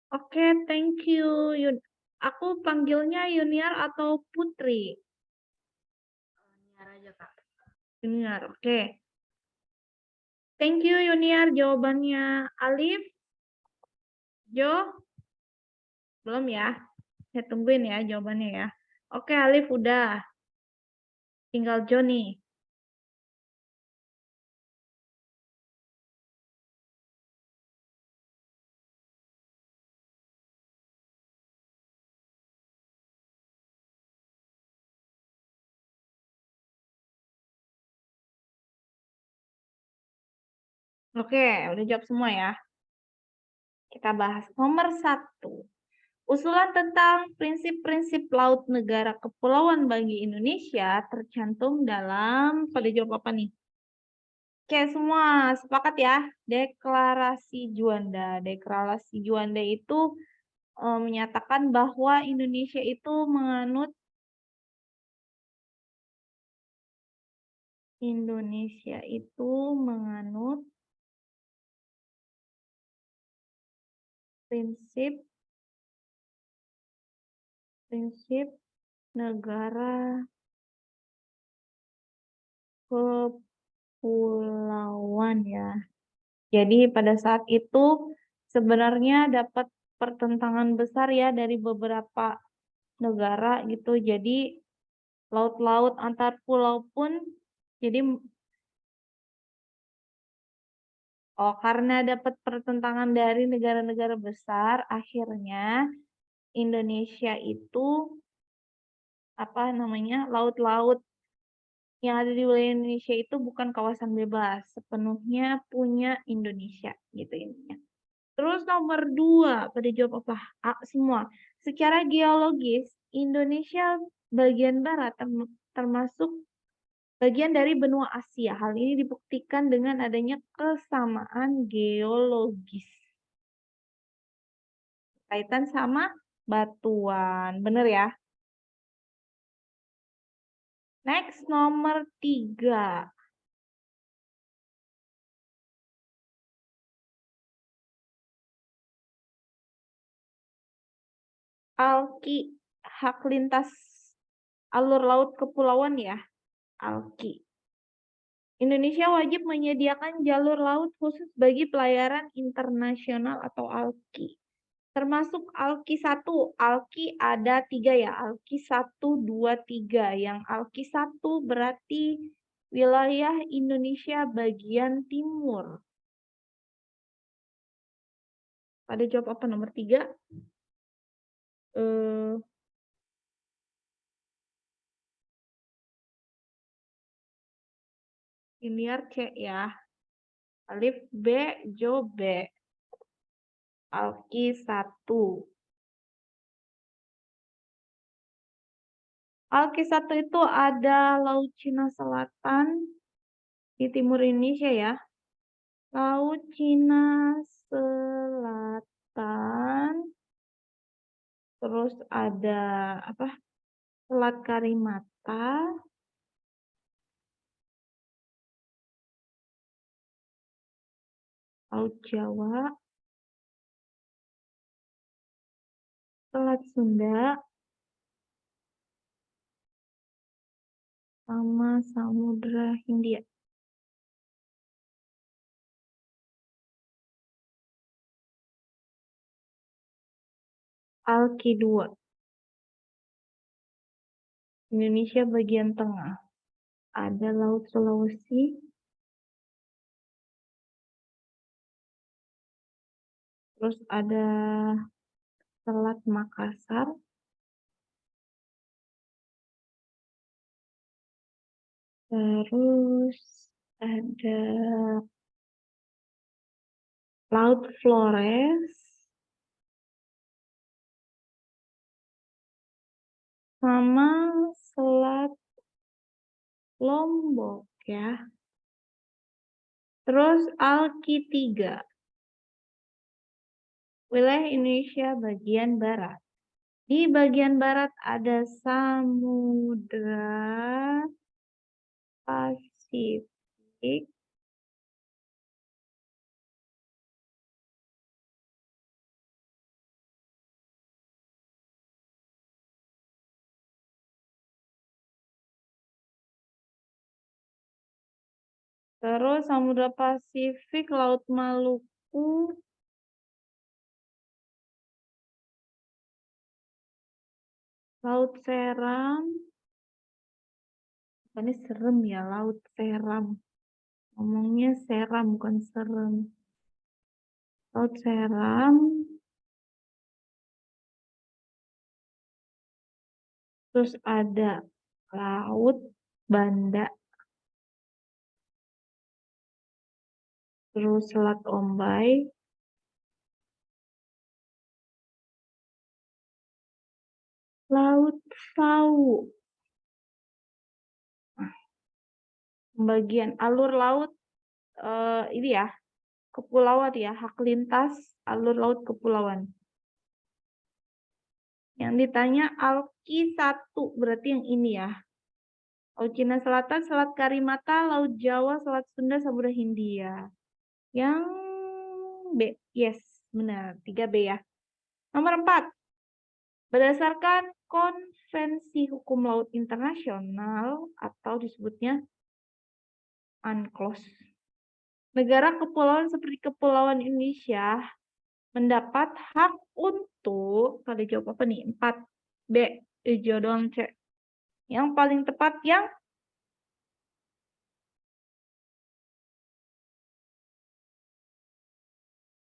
Oke, thank you. Aku panggilnya Junior atau Putri? Junior aja, Kak. Junior, oke. Thank you, Junior. Jawabannya Alif, Jo, belum ya? Saya tungguin ya jawabannya ya. Oke, Alif udah. Tinggal Jo nih. Oke, udah jawab semua ya. Kita bahas nomor 1. Usulan tentang prinsip-prinsip laut negara kepulauan bagi Indonesia tercantum dalam, pada jawab apa nih? Oke, semua sepakat ya. Deklarasi Juanda. Deklarasi Juanda itu menyatakan bahwa Indonesia itu menganut prinsip negara kepulauan ya. Jadi pada saat itu sebenarnya dapat pertentangan besar ya dari beberapa negara gitu. Jadi laut-laut antar pulau pun jadi karena dapat pertentangan dari negara-negara besar, akhirnya Indonesia itu laut-laut yang ada di wilayah Indonesia itu bukan kawasan bebas, sepenuhnya punya Indonesia gitu intinya. Terus nomor 2, pada jawab apa? A semua. Secara geologis, Indonesia bagian barat termasuk bagian dari benua Asia. Hal ini dibuktikan dengan adanya kesamaan geologis. Kaitan sama batuan. Bener ya? Next, nomor 3. ALKI, hak lintas alur laut kepulauan ya, ALKI. Indonesia wajib menyediakan jalur laut khusus bagi pelayaran internasional atau ALKI. Termasuk ALKI 1. ALKI ada 3 ya, ALKI 1, 2, 3. Yang ALKI 1 berarti wilayah Indonesia bagian timur. Pada jawab apa nomor 3? Linear C ya. Alif B, Jo B. ALKI 1. ALKI 1 itu ada Laut Cina Selatan di timur Indonesia ya. Laut Cina Selatan. Terus ada apa? Selat Karimata. Laut Jawa. Selat Sunda. Sama Samudra Hindia. ALKI 2. Indonesia bagian tengah. Ada Laut Sulawesi. Terus ada Selat Makassar. Terus ada Laut Flores. Sama Selat Lombok ya. Terus ALKI 3. Wilayah Indonesia bagian barat. Di bagian barat ada Samudra Pasifik. Terus Samudra Pasifik, Laut Maluku, Laut Seram. Ini serem ya, Laut Seram. Ngomongnya seram, bukan serem. Laut Seram. Terus ada Laut Banda. Terus Selat Ombai. Laut Sau. Bagian alur laut ini ya, kepulauan ya, hak lintas alur laut kepulauan. Yang ditanya ALKI 1 berarti yang ini ya. Laut Cina Selatan, Selat Karimata, Laut Jawa, Selat Sunda, Samudra Hindia. Yang B, yes, benar, 3B ya. Nomor 4. Berdasarkan Konvensi Hukum Laut Internasional atau disebutnya UNCLOS. Negara kepulauan seperti Kepulauan Indonesia mendapat hak untuk, pada jawab apa nih? 4B, hijau doang C. Yang paling tepat yang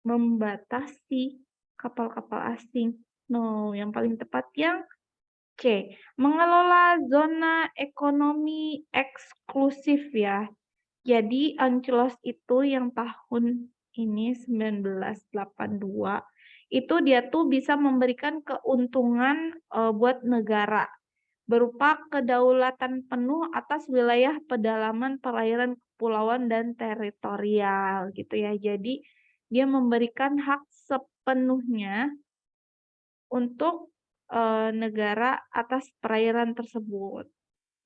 membatasi kapal-kapal asing. No, yang paling tepat yang C. Mengelola zona ekonomi eksklusif ya. Jadi UNCLOS itu yang tahun ini 1982 itu dia tuh bisa memberikan keuntungan buat negara berupa kedaulatan penuh atas wilayah pedalaman perairan kepulauan dan teritorial gitu ya. Jadi dia memberikan hak sepenuhnya untuk negara atas perairan tersebut.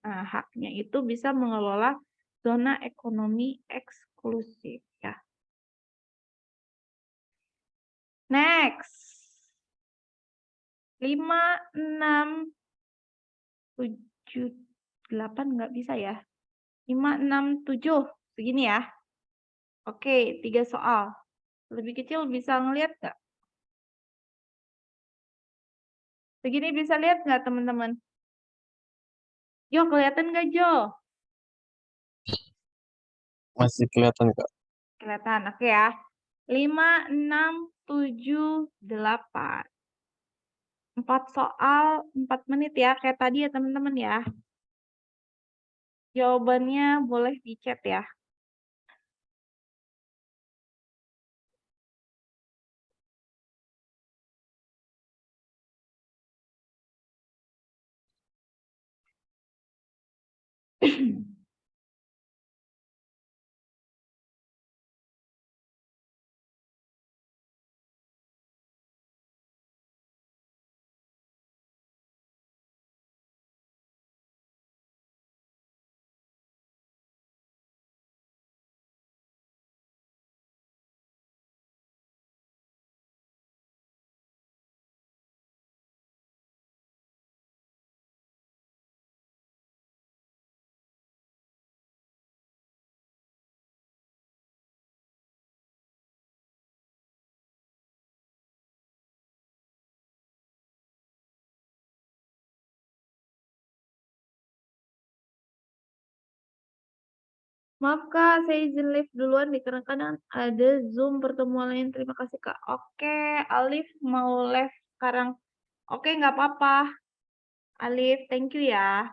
Nah, haknya itu bisa mengelola zona ekonomi eksklusif ya. Next. 5, 6, 7, 8 nggak bisa ya? 5, 6, 7, segini ya? Oke, 3 soal. Lebih kecil bisa ngelihat nggak? Segini bisa lihat nggak teman-teman? Jo, kelihatan nggak Jo? Masih kelihatan, Kak. Kelihatan, oke ya. 5, 6, 7, 8. 4 soal, 4 menit ya, kayak tadi ya teman-teman ya. Jawabannya boleh di chat ya. Maaf Kak, saya izin live duluan dikarenakan ada Zoom pertemuan lain. Terima kasih Kak. Oke, Alif mau live sekarang. Oke, nggak apa-apa. Alif, thank you ya.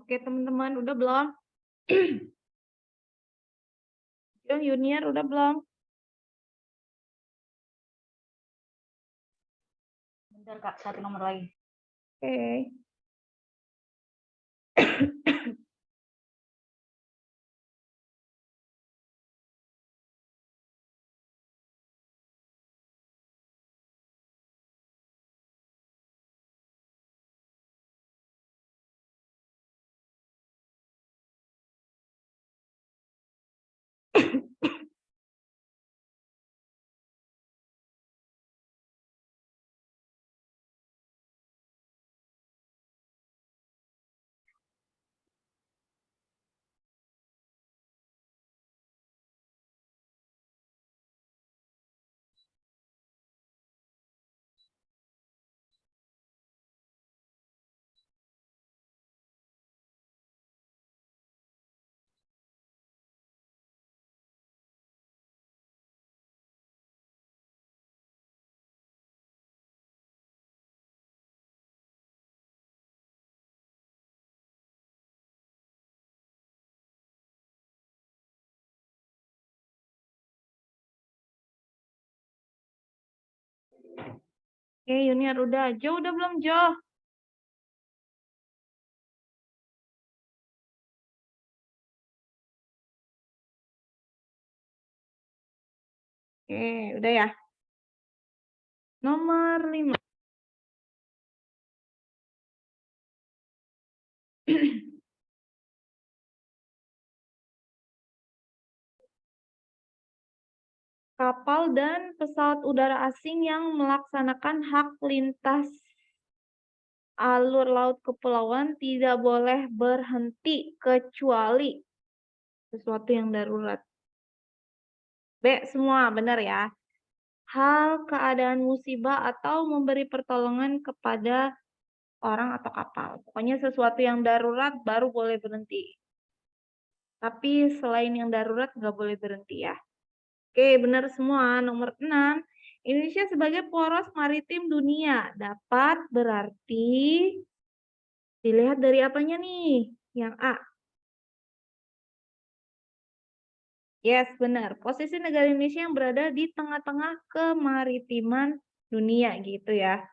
Oke, teman-teman, udah belum? Yang junior udah belum? Bentar Kak, satu nomor lagi. Oke. Oke, junior udah. Jo udah belum, Jo? Oke, udah ya. Nomor 5. Kapal dan pesawat udara asing yang melaksanakan hak lintas alur laut kepulauan tidak boleh berhenti kecuali sesuatu yang darurat. B, semua benar ya. Hal, keadaan musibah atau memberi pertolongan kepada orang atau kapal. Pokoknya sesuatu yang darurat baru boleh berhenti. Tapi selain yang darurat nggak boleh berhenti ya. Oke, benar semua. Nomor 6. Indonesia sebagai poros maritim dunia dapat berarti dilihat dari apanya nih? Yang A. Yes, benar. Posisi negara Indonesia yang berada di tengah-tengah kemaritiman dunia gitu ya.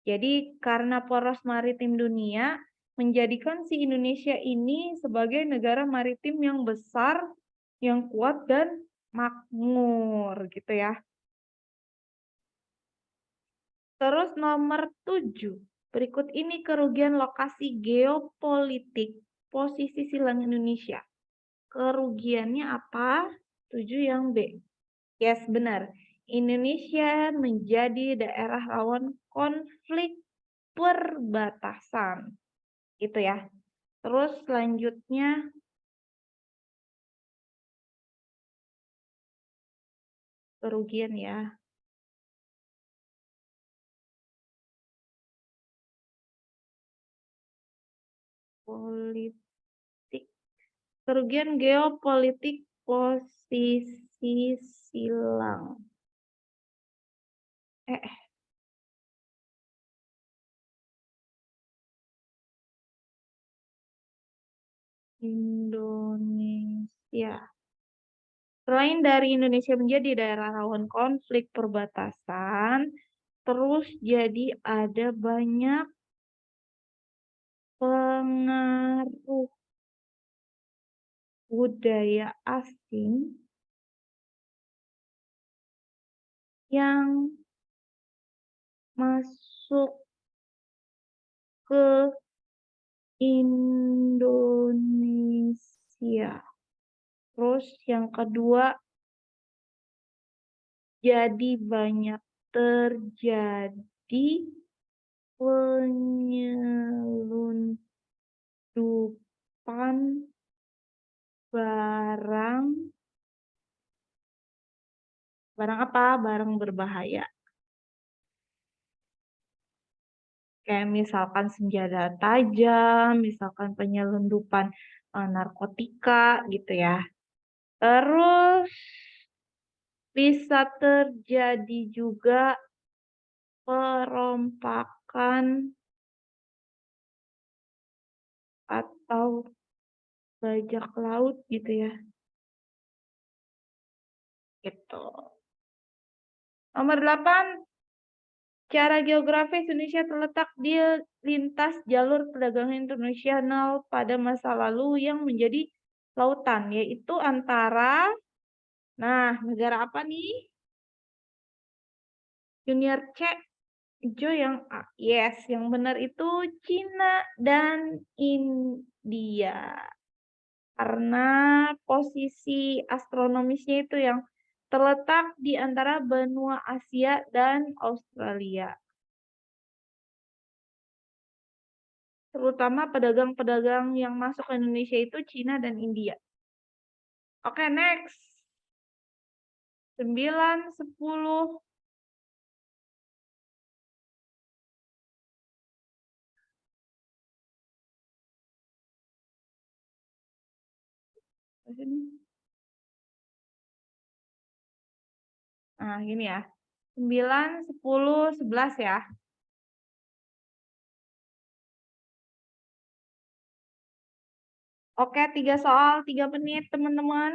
Jadi karena poros maritim dunia menjadikan si Indonesia ini sebagai negara maritim yang besar, yang kuat dan makmur gitu ya. Terus nomor 7. Berikut ini kerugian lokasi geopolitik posisi silang Indonesia. Kerugiannya apa? 7 yang B. Yes, benar. Indonesia menjadi daerah rawan konflik perbatasan. Gitu ya. Terus selanjutnya kerugian ya. Politik. Kerugian geopolitik posisi silang. Indonesia. Selain dari Indonesia menjadi daerah rawan konflik perbatasan, terus jadi ada banyak pengaruh budaya asing yang masuk ke Indonesia. Terus yang kedua, jadi banyak terjadi penyelundupan barang apa? Barang berbahaya. Kayak misalkan senjata tajam, misalkan penyelundupan narkotika gitu ya. Terus bisa terjadi juga perompakan atau bajak laut gitu ya. Gitu. Nomor 8, secara geografis Indonesia terletak di lintas jalur perdagangan internasional pada masa lalu yang menjadi lautan, yaitu antara, nah negara apa nih? Junior C, Jo yang A. Yes, yang benar itu Cina dan India. Karena posisi astronomisnya itu yang terletak di antara benua Asia dan Australia. Terutama pedagang-pedagang yang masuk ke Indonesia itu Cina dan India. Oke, next. 9, 10. Nah, gini ya. 9, 10, 11 ya. Oke, 3 soal, 3 menit, teman-teman.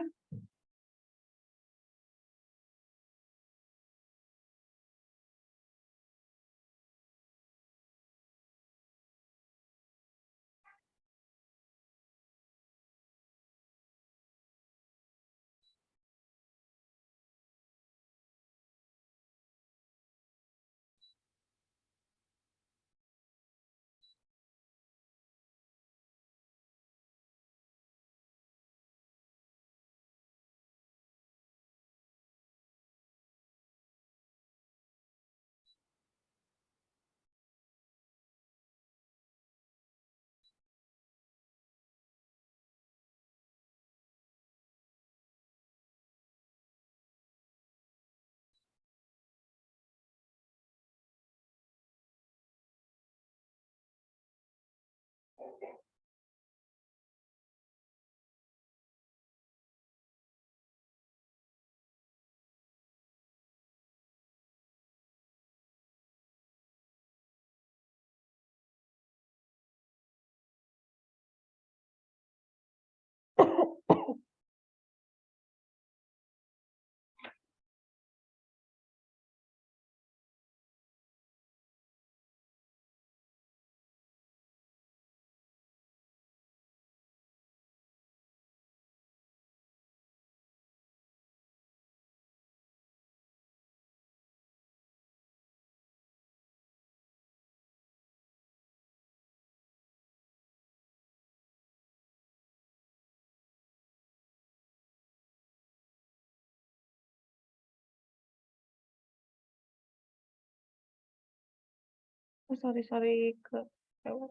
Oh, sorry ke lewat.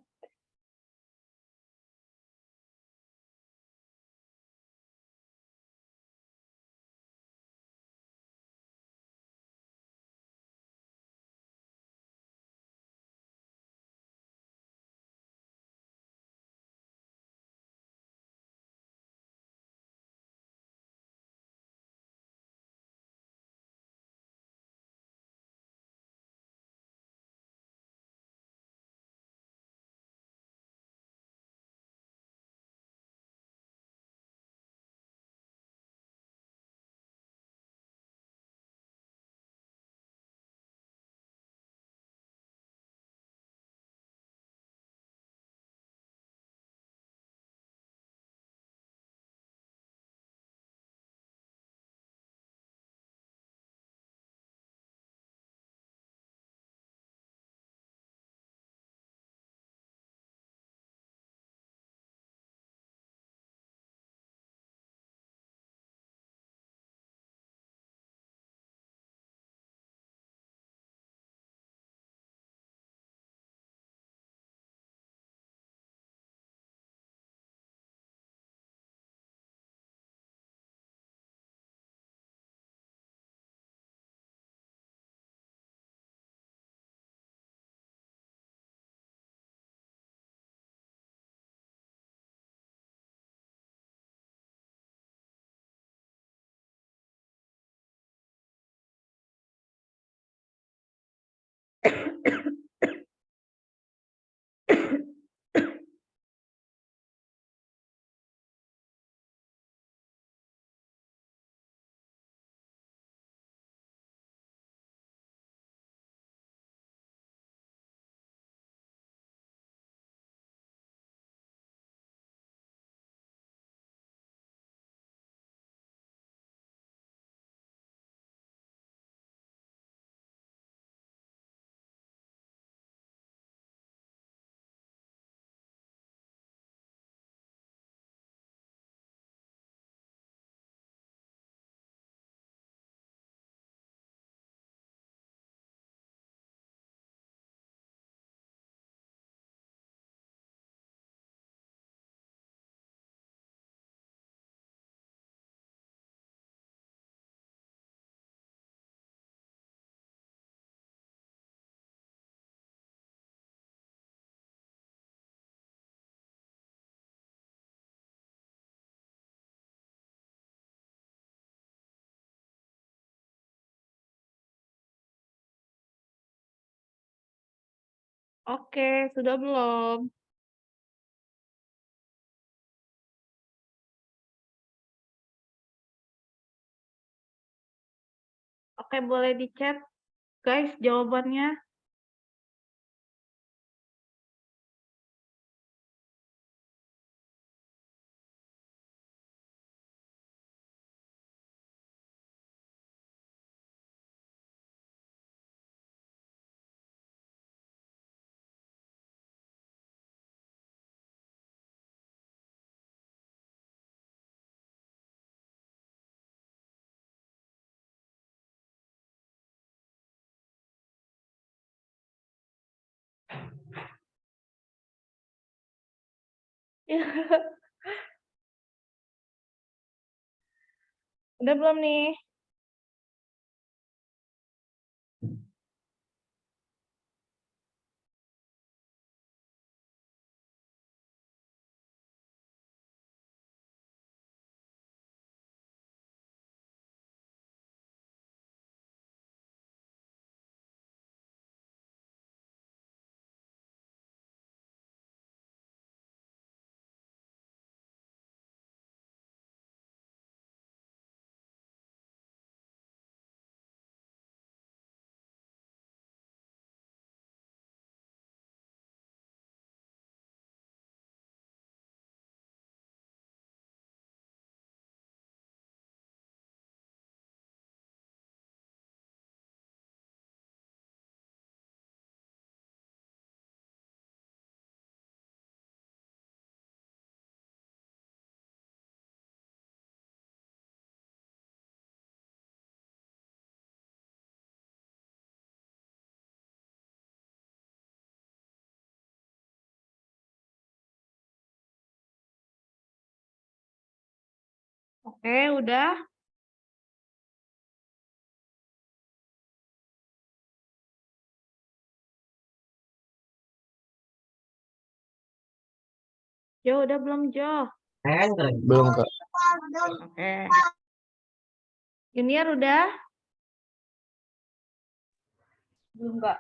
Oke, sudah belum? Oke, boleh di-chat, guys, jawabannya. Udah belum nih? Oke, udah. Jo, udah belum, Jo? Belum, Kak. Oke. Junior udah? Belum, Kak.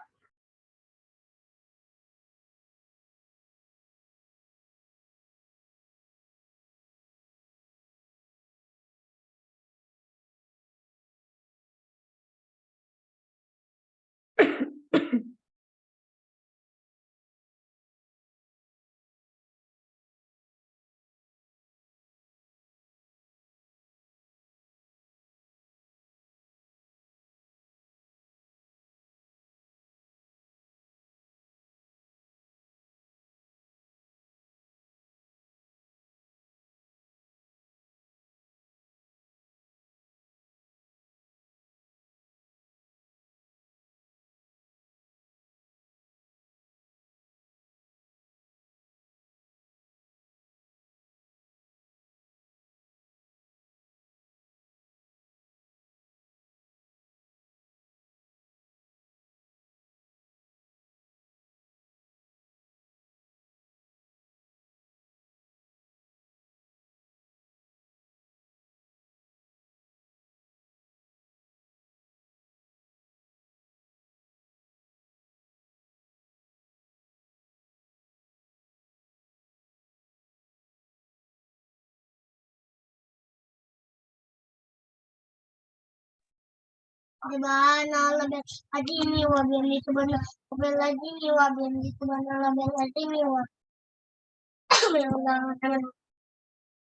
Gimana lebih lagi ini wabian itu benar lebih lagi ini wabian itu benar lebih lagi ini wabian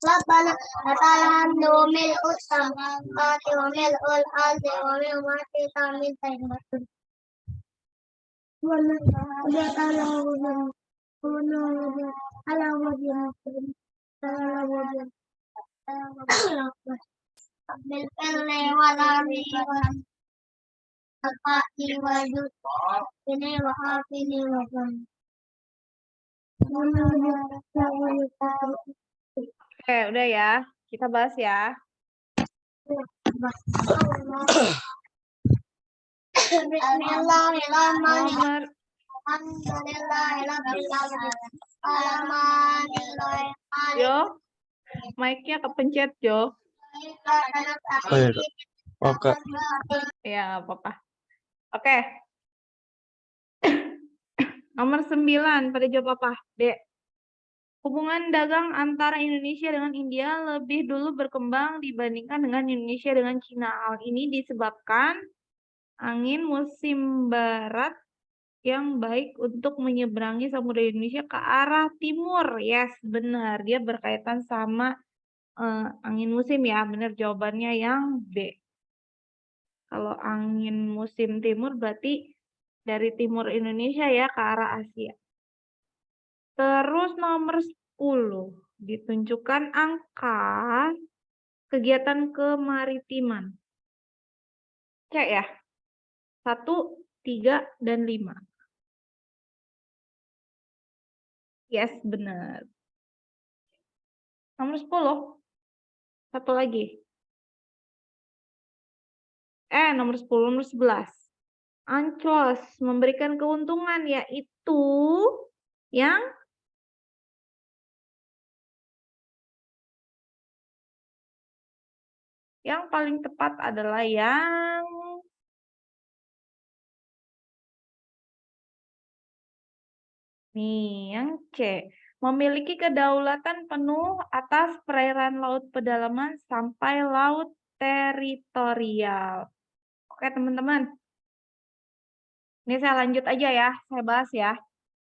Rabbana atalam domil utang mati wamil ul alzi wamil mati tamin ta'imatun wana udah ala wabian wana wabian ala wabian ala wabian bil pelle walami apa iwajud ini wahab ini wahab Oke, udah ya. Kita bahas ya. Bismillahirrahmanirrahim. Nomor Jo, mic-nya kepencet, Jo. Oh iya, Kak. Oh, Kak. Ya, nggak apa-apa. Oke. Nomor 9, pada jawab apa? D. Hubungan dagang antara Indonesia dengan India lebih dulu berkembang dibandingkan dengan Indonesia dengan Cina. Hal ini disebabkan angin musim barat yang baik untuk menyeberangi Samudra Indonesia ke arah timur. Yes, benar. Dia berkaitan sama angin musim ya. Benar jawabannya yang B. Kalau angin musim timur berarti dari timur Indonesia ya ke arah Asia. Terus nomor 10, ditunjukkan angka kegiatan kemaritiman. Cek ya. 1, 3, dan 5. Yes, benar. Nomor 10. Satu lagi. Nomor 10, nomor 11. Anclos memberikan keuntungan yaitu yang paling tepat adalah yang C. Memiliki kedaulatan penuh atas perairan laut pedalaman sampai laut teritorial. Oke, teman-teman. Ini saya lanjut aja ya, saya bahas ya.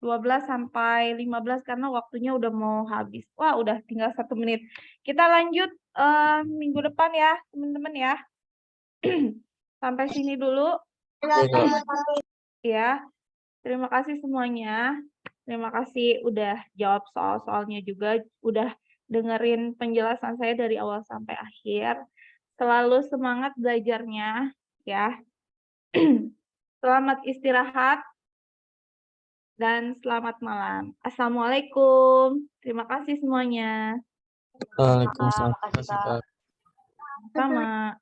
12 sampai 15 karena waktunya udah mau habis. Wah, udah tinggal 1 menit. Kita lanjut minggu depan ya, teman-teman ya. Sampai sini dulu. Ya. Terima kasih semuanya. Terima kasih udah jawab soal-soalnya juga, udah dengerin penjelasan saya dari awal sampai akhir. Selalu semangat belajarnya ya. Selamat istirahat dan selamat malam. Assalamualaikum. Terima kasih semuanya. Waalaikumsalam. Makasih, Kak. Sama.